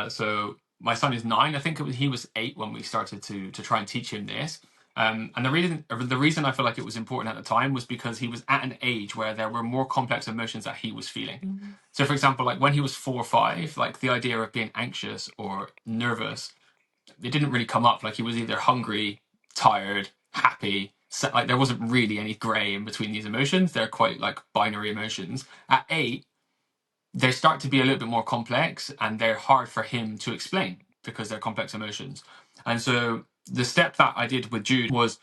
So my son is 9. I think he was 8 when we started to try and teach him this. And the reason I feel like it was important at the time was because he was at an age where there were more complex emotions that he was feeling. Mhm. So, for example, like when he was 4 or 5, like the idea of being anxious or nervous, it didn't really come up. Like he was either hungry, tired, happy. So, like there wasn't really any gray in between these emotions. They're quite like binary emotions. At 8, they start to be a little bit more complex, and they're hard for him to explain because they're complex emotions. And so the step that I did with Jude was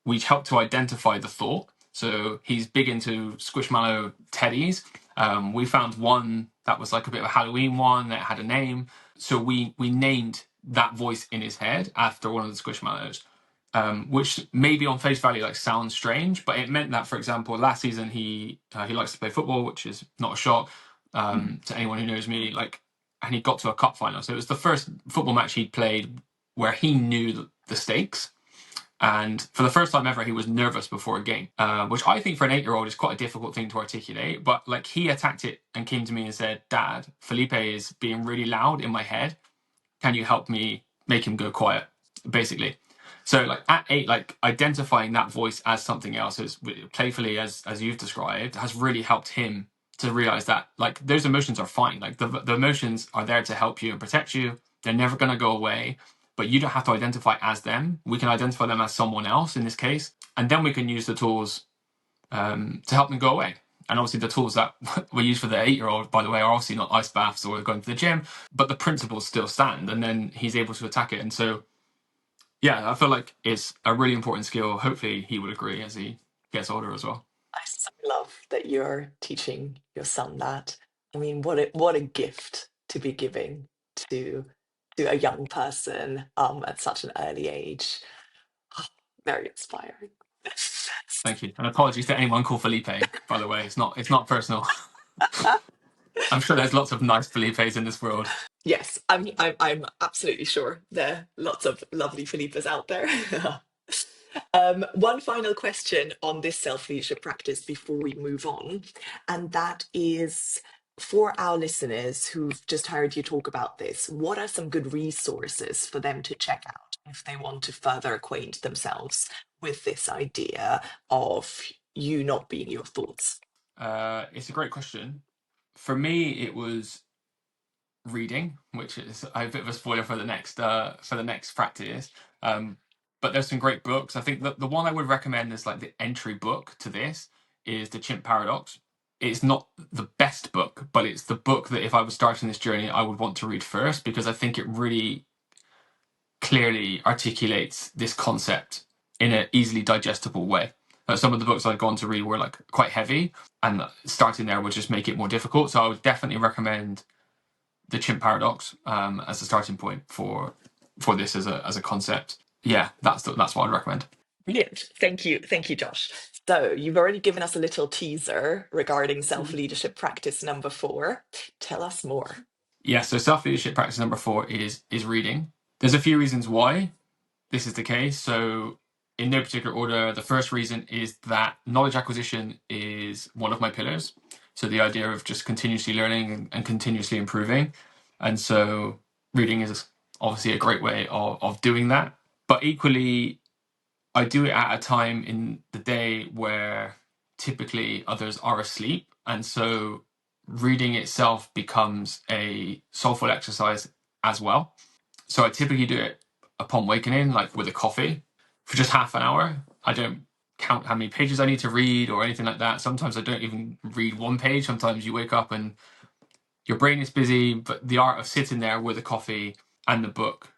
we helped to identify the thought. So he's big into Squishmallow teddies. We found one that was like a bit of a Halloween one that had a name. So we named that voice in his head after one of the Squishmallows. Which maybe on face value like sounds strange, but it meant that, for example, last season he likes to play football, which is not a shock to anyone who knows me. Like, and he got to a cup final, so it was the first football match he'd played where he knew the stakes. And for the first time ever, he was nervous before a game, which I think for an 8-year-old is quite a difficult thing to articulate. But like, he attacked it and came to me and said, "Dad, Felipe is being really loud in my head. Can you help me make him go quiet?" Basically. So like at 8, like identifying that voice as something else, as playfully as you've described, has really helped him to realize that like those emotions are fine. Like the emotions are there to help you and protect you. They're never going to go away, but you don't have to identify as them. We can identify them as someone else in this case, and then we can use the tools to help them go away. And obviously the tools that we use for the 8-year-old, by the way, are obviously not ice baths or going to the gym, but the principles still stand, and then he's able to attack it. And so, yeah, I feel like it's a really important skill. Hopefully he would agree as he gets older as well. I so love that you're teaching your son that. I mean, what a gift to be giving to a young person at such an early age. Very inspiring. Thank you. And apologies to anyone called Felipe, by the way. It's not personal. I'm sure there's lots of nice Felipes in this world. Yes, I'm absolutely sure there are lots of lovely Felipas out there. One final question on this self-leadership practice before we move on, and that is for our listeners who've just heard you talk about this, what are some good resources for them to check out if they want to further acquaint themselves with this idea of you not being your thoughts? It's a great question. For me, it was reading, which is a bit of a spoiler for the next practice. Um, but there's some great books. I think the one I would recommend is like the entry book to this is The Chimp Paradox. It's not the best book, but it's the book that if I was starting this journey, I would want to read first, because I think it really clearly articulates this concept in an easily digestible way. Some of the books I'd gone to read were like quite heavy, and starting there would just make it more difficult. So I would definitely recommend The Chimp Paradox as a starting point for this as a concept. Yeah, that's what I'd recommend. Brilliant. Thank you, Josh. So you've already given us a little teaser regarding self-leadership practice number 4. Tell us more. Yeah, so self leadership practice number 4 is reading. There's a few reasons why this is the case. So in no particular order, the first reason is that knowledge acquisition is one of my pillars. So the idea of just continuously learning and continuously improving. And so reading is obviously a great way of doing that. But equally, I do it at a time in the day where typically others are asleep. And so reading itself becomes a soulful exercise as well. So I typically do it upon wakening, like with a coffee, for just half an hour. I don't count how many pages I need to read or anything like that. Sometimes I don't even read one page. Sometimes you wake up and your brain is busy, but the art of sitting there with a coffee and the book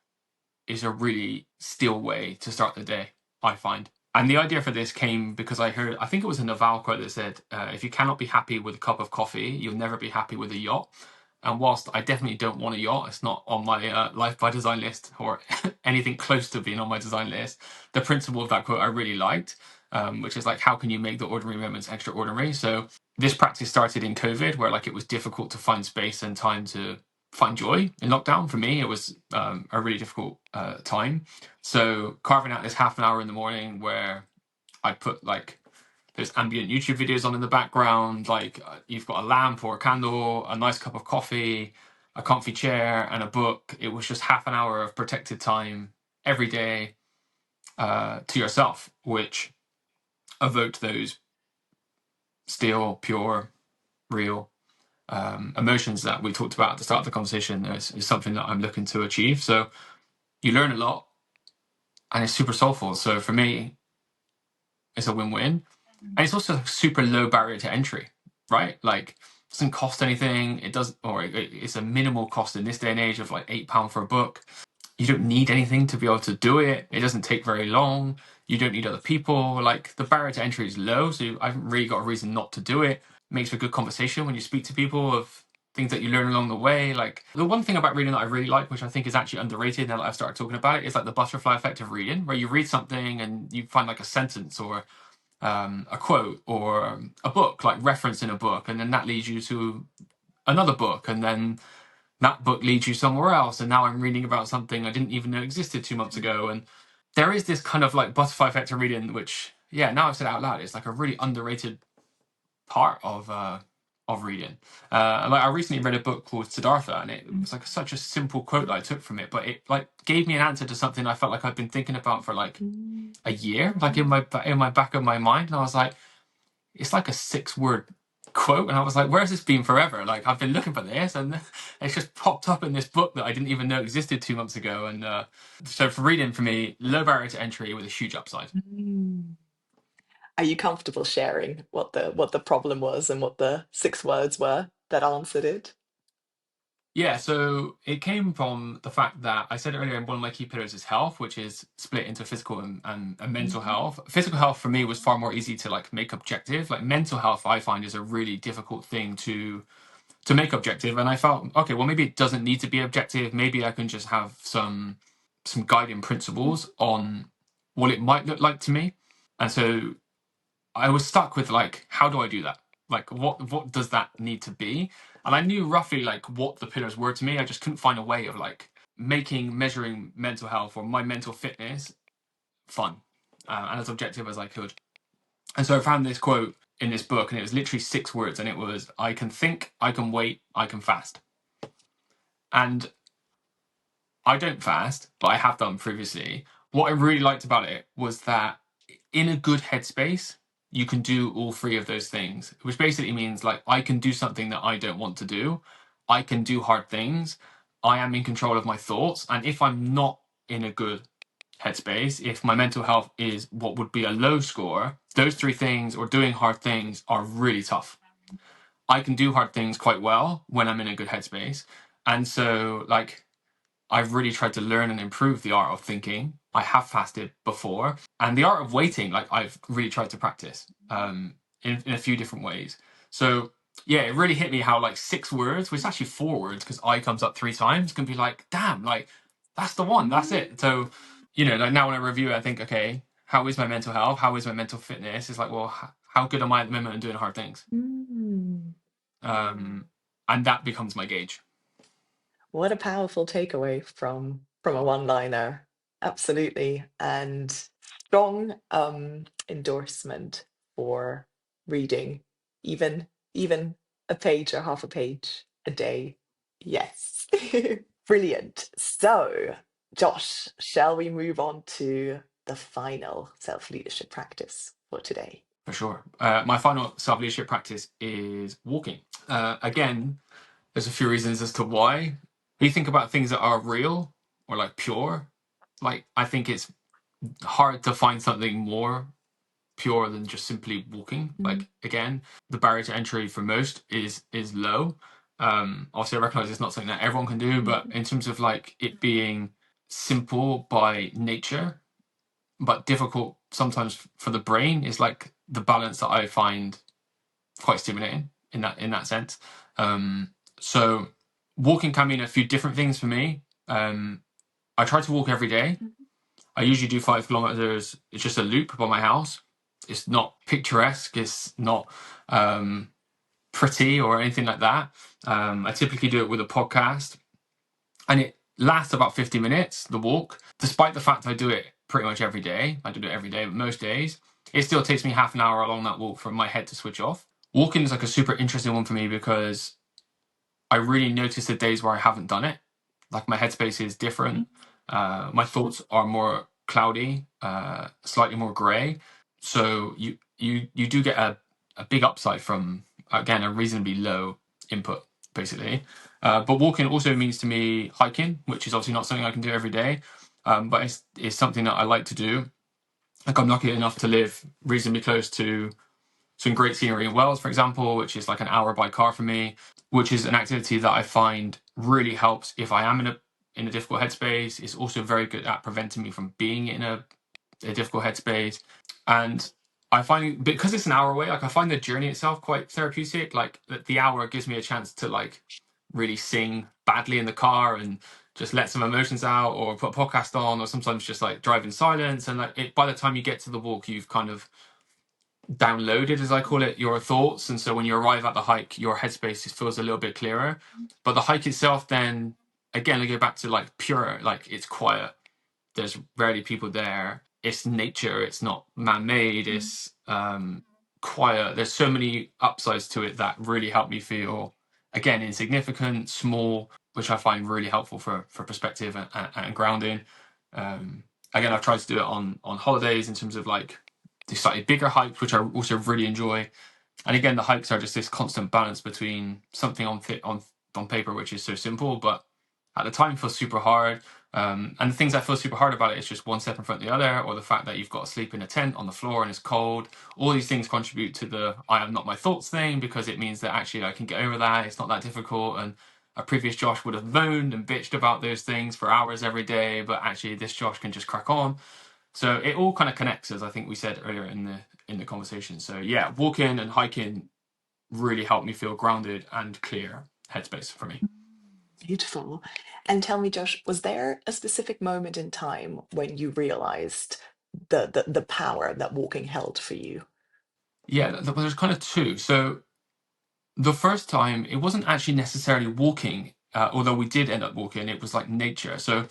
is a really still way to start the day, I find. And the idea for this came because I think it was a Naval quote that said, if you cannot be happy with a cup of coffee, you'll never be happy with a yacht. And whilst I definitely don't want a yacht, it's not on my life by design list or anything close to being on my design list, the principle of that quote I really liked, which is like, how can you make the ordinary moments extraordinary? So this practice started in COVID, where like it was difficult to find space and time to find joy in lockdown. For me, it was a really difficult time. So carving out this half an hour in the morning where I put like there's ambient YouTube videos on in the background, like you've got a lamp or a candle, a nice cup of coffee, a comfy chair, and a book. It was just half an hour of protected time every day to yourself, which evoked those still, pure, real emotions that we talked about at the start of the conversation. Is something that I'm looking to achieve. So you learn a lot, and it's super soulful. So for me, it's a win-win. And it's also a super low barrier to entry, right? Like, it doesn't cost anything. It does, or it's a minimal cost in this day and age of like £8 for a book. You don't need anything to be able to do it. It doesn't take very long. You don't need other people. Like the barrier to entry is low, so I haven't really got a reason not to do it. It makes for good conversation when you speak to people of things that you learn along the way. Like the one thing about reading that I really like, which I think is actually underrated now that I've started talking about it, is like the butterfly effect of reading, where you read something and you find like a sentence or a quote or a book, like reference in a book, and then that leads you to another book, and then that book leads you somewhere else, and now I'm reading about something I didn't even know existed 2 months ago. And there is this kind of like butterfly effect of reading, which, yeah, now I've said it out loud, it's like a really underrated part of reading. Like I recently read a book called Siddhartha, and it was like such a simple quote that I took from it, but it like gave me an answer to something I felt like I've been thinking about for like a year, like in my back of my mind. And I was like, it's like a 6-word quote, and I was like, where's this been forever? Like I've been looking for this, and it's just popped up in this book that I didn't even know existed 2 months ago. And so for reading, for me, low barrier to entry with a huge upside. Are you comfortable sharing what the problem was and what the 6 words were that answered it? Yeah, so it came from the fact that I said earlier, one of my key pillars is health, which is split into physical and mental health. Physical health for me was far more easy to like make objective. Like mental health, I find is a really difficult thing to make objective. And I felt, okay, well maybe it doesn't need to be objective. Maybe I can just have some guiding principles on what it might look like to me. And so I was stuck with like, how do I do that? Like, what does that need to be? And I knew roughly like what the pillars were to me. I just couldn't find a way of like measuring mental health or my mental fitness fun and as objective as I could. And so I found this quote in this book, and it was literally 6 words, and it was, I can think, I can wait, I can fast. And I don't fast, but I have done previously. What I really liked about it was that in a good headspace, you can do all 3 of those things, which basically means like I can do something that I don't want to do. I can do hard things. I am in control of my thoughts. And if I'm not in a good headspace, if my mental health is what would be a low score, those 3 things or doing hard things are really tough. I can do hard things quite well when I'm in a good headspace. And so like I've really tried to learn and improve the art of thinking. I have fasted before, and the art of waiting, like I've really tried to practice in a few different ways. So yeah, it really hit me how like 6 words, which is actually 4 words because I comes up 3 times, can be like, damn, like that's the one, that's it. So like now when I review it, I think, okay, how is my mental health? How is my mental fitness? It's like, well, how good am I at the moment at doing hard things? And that becomes my gauge. What a powerful takeaway from a one-liner. Absolutely. And strong endorsement for reading, even a page or half a page a day. Yes. Brilliant. So, Josh, shall we move on to the final self-leadership practice for today? For sure. My final self-leadership practice is walking. Again, there's a few reasons as to why. When you think about things that are real or like pure, like I think it's hard to find something more pure than just simply walking. Like again, the barrier to entry for most is low. Obviously, I recognize it's not something that everyone can do, but in terms of like it being simple by nature, but difficult sometimes for the brain, is like the balance that I find quite stimulating in that sense. So walking can mean a few different things for me. I try to walk every day. I usually do 5 kilometers. It's just a loop by my house. It's not picturesque. It's not pretty or anything like that. I typically do it with a podcast, and it lasts about 50 minutes, the walk. Despite the fact I do it pretty much every day, I do it every day, but most days, it still takes me half an hour along that walk for my head to switch off. Walking is like a super interesting one for me because I really notice the days where I haven't done it. Like my headspace is different. My thoughts are more cloudy, slightly more grey. So you do get a big upside from, again, a reasonably low input, basically. But walking also means to me hiking, which is obviously not something I can do every day, but it's something that I like to do. Like I'm lucky enough to live reasonably close to some great scenery in Wales, for example, which is like an hour by car for me, which is an activity that I find really helps if I am in a difficult headspace. It's also very good at preventing me from being in a a difficult headspace. And I find, because it's an hour away, like I find the journey itself quite therapeutic. Like the hour gives me a chance to like really sing badly in the car and just let some emotions out, or put a podcast on, or sometimes just like drive in silence. And like by the time you get to the walk, you've kind of downloaded, as I call it, your thoughts. And so when you arrive at the hike, your headspace just feels a little bit clearer. But the hike itself, then again, I go back to like pure, like it's quiet. There's rarely people there. It's nature. It's not man-made. It's quiet. There's so many upsides to it that really help me feel, again, insignificant, small, which I find really helpful for perspective and grounding. Again, I've tried to do it on holidays in terms of like the slightly bigger hikes, which I also really enjoy. And again, the hikes are just this constant balance between something on paper, which is so simple, but at the time feels super hard. And the things that feel super hard about it is just one step in front of the other, or the fact that you've got to sleep in a tent on the floor and it's cold. All these things contribute to the I am not my thoughts thing, because it means that actually I can get over that. It's not that difficult. And a previous Josh would have moaned and bitched about those things for hours every day, but actually this Josh can just crack on. So it all kind of connects, as I think we said earlier in the conversation. So yeah, walking and hiking really helped me feel grounded and clear headspace for me. Beautiful. And tell me, Josh, was there a specific moment in time when you realized the power that walking held for you? Yeah, there's kind of two. So the first time, it wasn't actually necessarily walking, although we did end up walking. It was like nature. So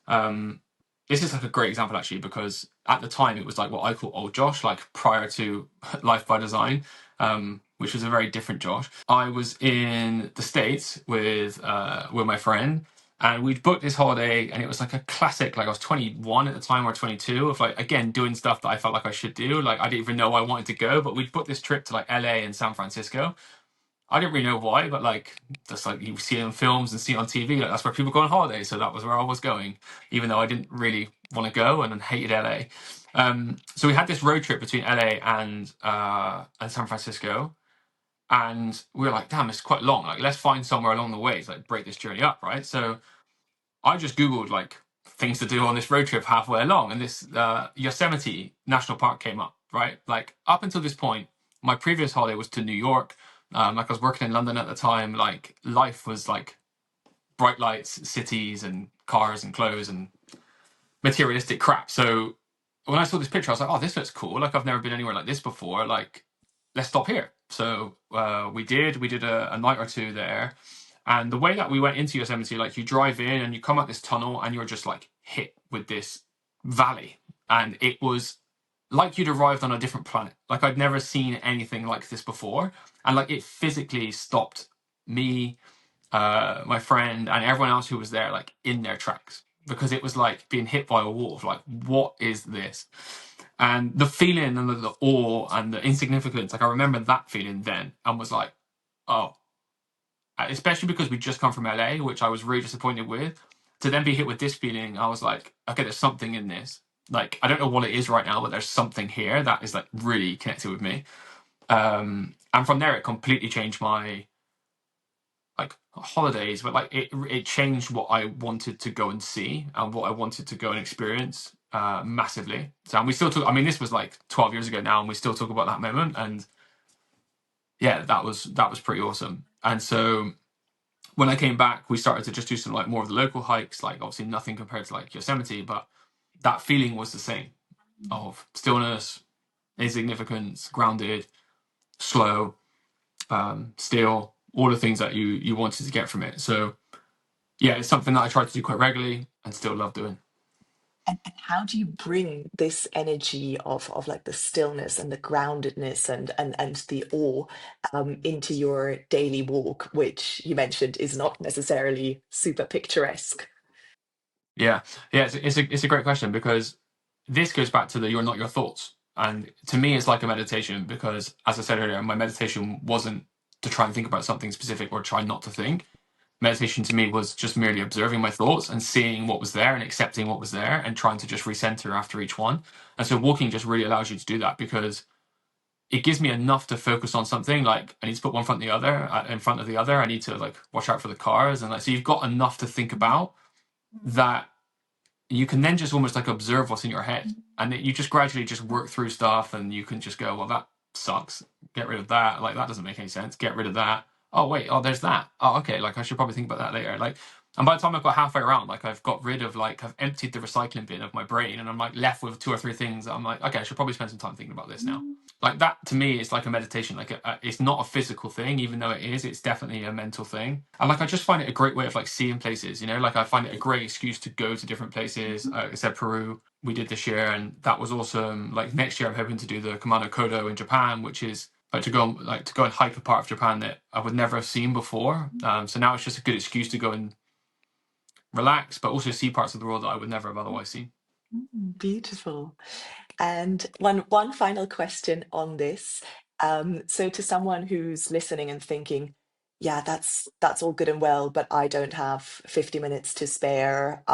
um, this is like a great example actually, because at the time it was like what I call old Josh, like prior to Life by Design, which was a very different Josh. I was in the States with my friend, and we'd booked this holiday, and it was like a classic. Like I was 21 at the time, or 22, of like again doing stuff that I felt like I should do. Like I didn't even know I wanted to go, but we'd booked this trip to like LA and San Francisco. I didn't really know why, but like just like you see it in films and see it on TV, like that's where people go on holiday. So that was where I was going, even though I didn't really want to go and hated LA. So we had this road trip between LA and San Francisco, and we were like, damn, it's quite long. Like let's find somewhere along the way to like break this journey up, right? So I just Googled like things to do on this road trip halfway along, and this Yosemite National Park came up, right? Like up until this point, my previous holiday was to New York. Like I was working in London at the time. Like life was like bright lights, cities, and cars and clothes and materialistic crap. So when I saw this picture, I was like, oh, this looks cool. Like I've never been anywhere like this before. Like let's stop here. So we did a night or two there. And the way that we went into Yosemite, like you drive in and you come out this tunnel and you're just like hit with this valley. And it was like you'd arrived on a different planet. Like I'd never seen anything like this before. And like it physically stopped me, my friend, and everyone else who was there, like in their tracks. Because it was like being hit by a wall of like, what is this? And the feeling and the awe and the insignificance, like I remember that feeling then and was like, oh, especially because we just come from LA, which I was really disappointed with. To then be hit with this feeling, I was like, okay, there's something in this. Like, I don't know what it is right now, but there's something here that is like really connected with me. And from there, it completely changed my like holidays, but like it changed what I wanted to go and see and what I wanted to go and experience massively. So, and we still talk. I mean, this was like 12 years ago now, and we still talk about that moment. And yeah, that was pretty awesome. And so when I came back, we started to just do some like more of the local hikes, like obviously nothing compared to like Yosemite, but that feeling was the same of stillness, insignificance, grounded, slow, still, all the things that you wanted to get from it. So yeah, it's something that I try to do quite regularly and still love doing. And how do you bring this energy of like the stillness and the groundedness and the awe into your daily walk, which you mentioned is not necessarily super picturesque? Yeah, yeah, it's a great question, because this goes back to the you're not your thoughts. And to me, it's like a meditation, because as I said earlier, my meditation wasn't to try and think about something specific or try not to think. Meditation to me was just merely observing my thoughts and seeing what was there and accepting what was there and trying to just recenter after each one. And so walking just really allows you to do that, because it gives me enough to focus on something. Like I need to put one front of the other in front of the other. I need to like watch out for the cars, and like so you've got enough to think about that you can then just almost like observe what's in your head, and you just gradually just work through stuff, and you can just go, well, that sucks, get rid of that, like that doesn't make any sense, get rid of that. Oh wait, oh there's that. Oh okay, like I should probably think about that later. Like, and by the time I've got halfway around, like I've got rid of, like I've emptied the recycling bin of my brain, and I'm like left with 2 or 3 things that I'm like, okay, I should probably spend some time thinking about this now. Like that to me is like a meditation. Like it's not a physical thing, even though it is. It's definitely a mental thing. And like I just find it a great way of like seeing places. You know, like I find it a great excuse to go to different places. Like I said, Peru we did this year, and that was awesome. Like next year, I'm hoping to do the Kumano Kodo in Japan, which is like to go and hike a part of Japan that I would never have seen before. So now it's just a good excuse to go and relax, but also see parts of the world that I would never have otherwise seen. Beautiful. And one final question on this. So to someone who's listening and thinking, yeah, that's all good and well, but I don't have 50 minutes to spare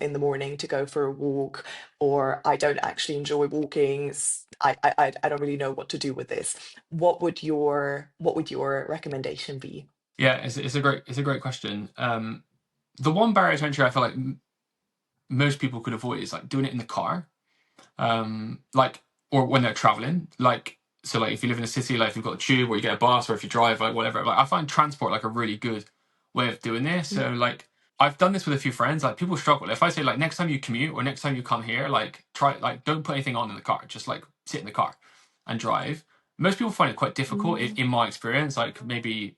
in the morning to go for a walk, or I don't actually enjoy walking. I don't really know what to do with this. What would your recommendation be? Yeah, it's a great question. The one barrier to entry I feel like most people could avoid is like doing it in the car, like, or when they're traveling, like, so like if you live in a city, like if you've got a tube or you get a bus, or if you drive, like whatever, like I find transport like a really good way of doing this. So like I've done this with a few friends. Like people struggle if I say like next time you commute or next time you come here, like try, like don't put anything on in the car, just like sit in the car and drive. Most people find it quite difficult in my experience. Like maybe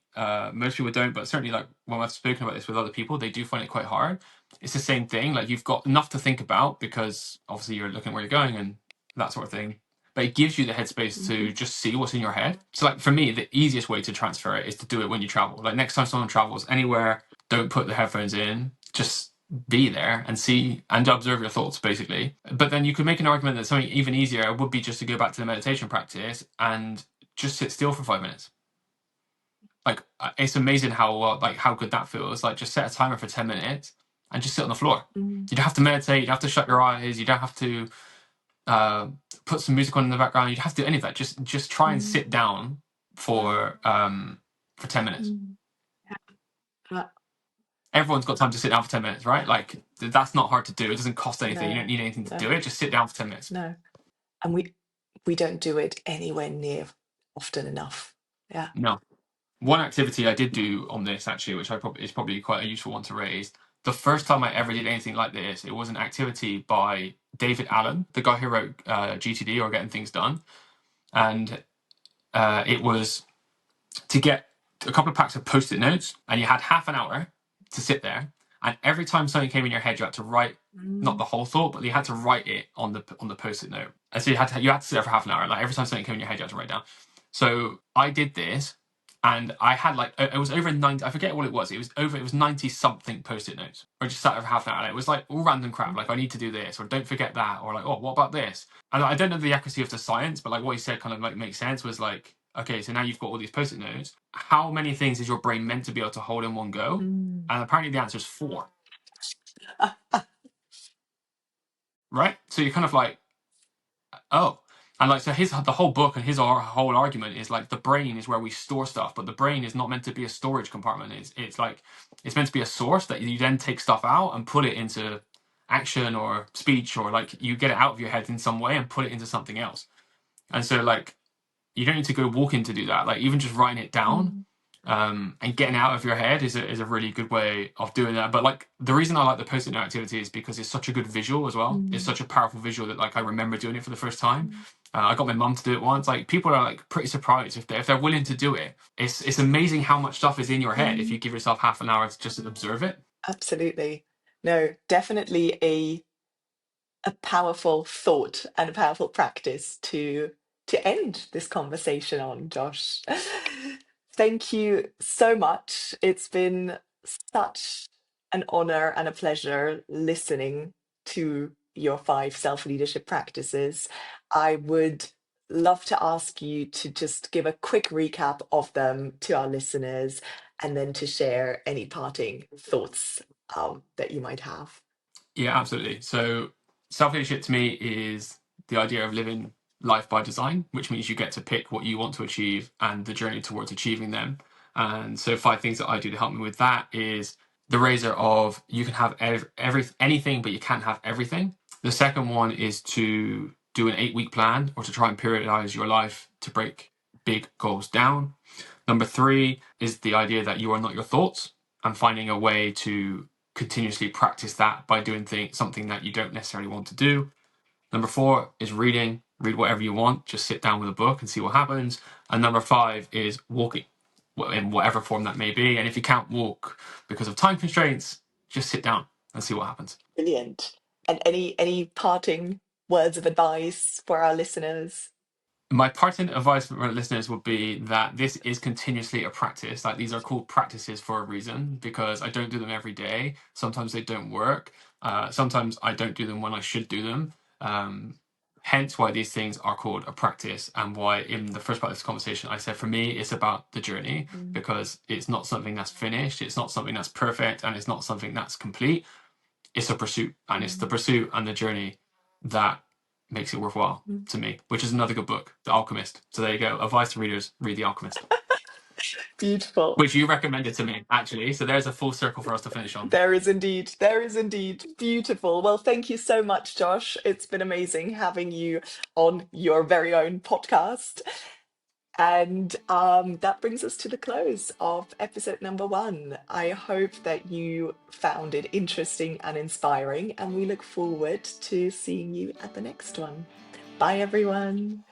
most people don't, but certainly like when I've spoken about this with other people, they do find it quite hard. It's the same thing. Like you've got enough to think about because obviously you're looking where you're going and that sort of thing. But it gives you the headspace to just see what's in your head. So like for me, the easiest way to transfer it is to do it when you travel. Like next time someone travels anywhere, don't put the headphones in, just be there and see and observe your thoughts basically. But then you could make an argument that something even easier would be just to go back to the meditation practice and just sit still for 5 minutes. Like it's amazing how good that feels. Like just set a timer for 10 minutes and just sit on the floor. You don't have to meditate, you don't have to shut your eyes, you don't have to put some music on in the background, you don't have to do any of that. Just try and sit down for 10 minutes. Uh, Everyone's got time to sit down for 10 minutes, right? Like that's not hard to do. It doesn't cost anything. You no, don't need anything to no, do it. Just sit down for 10 minutes. no. And we don't do it anywhere near often enough. Yeah. No. One activity I did do on this actually, which is probably quite a useful one to raise. The first time I ever did anything like this, it was an activity by David Allen, the guy who wrote GTD, or Getting Things Done, and it was to get a couple of packs of post-it notes, and you had half an hour to sit there, and every time something came in your head, you had to write not the whole thought, but you had to write it on the post-it note. And so you had to sit there for half an hour. Like every time something came in your head, you had to write down. So I did this, and I had like it was over 90. I forget what it was. It was 90 something post-it notes. Or just sat there for half an hour. And it was like all random crap. Like I need to do this, or don't forget that, or like, oh, what about this? And I don't know the accuracy of the science, but like what he said kind of like makes sense. Was like, okay, so now you've got all these post-it notes. How many things is your brain meant to be able to hold in one go? And apparently the answer is 4. Right? So you're kind of like, oh. And like, so the whole book and his whole argument is like the brain is where we store stuff, but the brain is not meant to be a storage compartment. It's like, it's meant to be a source that you then take stuff out and put it into action or speech, or like you get it out of your head in some way and put it into something else. And so like, you don't need to go walking to do that. Like even just writing it down and getting out of your head is a really good way of doing that. But like the reason I like the post-it note activity is because it's such a good visual as well. It's such a powerful visual that like I remember doing it for the first time. I got my mum to do it once. Like people are like pretty surprised if they're willing to do it. It's amazing how much stuff is in your head if you give yourself half an hour to just observe it. Absolutely. No, definitely a powerful thought and a powerful practice to end this conversation on, Josh. Thank you so much. It's been such an honor and a pleasure listening to your 5 self-leadership practices. I would love to ask you to just give a quick recap of them to our listeners, and then to share any parting thoughts that you might have. Yeah, absolutely. So self-leadership to me is the idea of living life by design, which means you get to pick what you want to achieve and the journey towards achieving them. And so 5 things that I do to help me with that is the razor of you can have anything, but you can't have everything. The second one is to do an 8-week plan or to try and periodize your life to break big goals down. Number 3 is the idea that you are not your thoughts and finding a way to continuously practice that by doing something that you don't necessarily want to do. Number 4 is reading. Read whatever you want. Just sit down with a book and see what happens. And number 5 is walking, in whatever form that may be. And if you can't walk because of time constraints, just sit down and see what happens. Brilliant. And any parting words of advice for our listeners? My parting advice for our listeners would be that this is continuously a practice. Like, these are called practices for a reason, because I don't do them every day. Sometimes they don't work. Sometimes I don't do them when I should do them. Hence why these things are called a practice, and why in the first part of this conversation I said for me it's about the journey, because it's not something that's finished, it's not something that's perfect, and it's not something that's complete. It's a pursuit, and it's the pursuit and the journey that makes it worthwhile to me, which is another good book, The Alchemist. So there you go. Advice to readers: read The Alchemist. Beautiful. Which you recommended to me, actually. So there's a full circle for us to finish on. There is indeed. There is indeed. Beautiful. Well, thank you so much, Josh. It's been amazing having you on your very own podcast. And that brings us to the close of episode number 1. I hope that you found it interesting and inspiring, and we look forward to seeing you at the next one. Bye, everyone.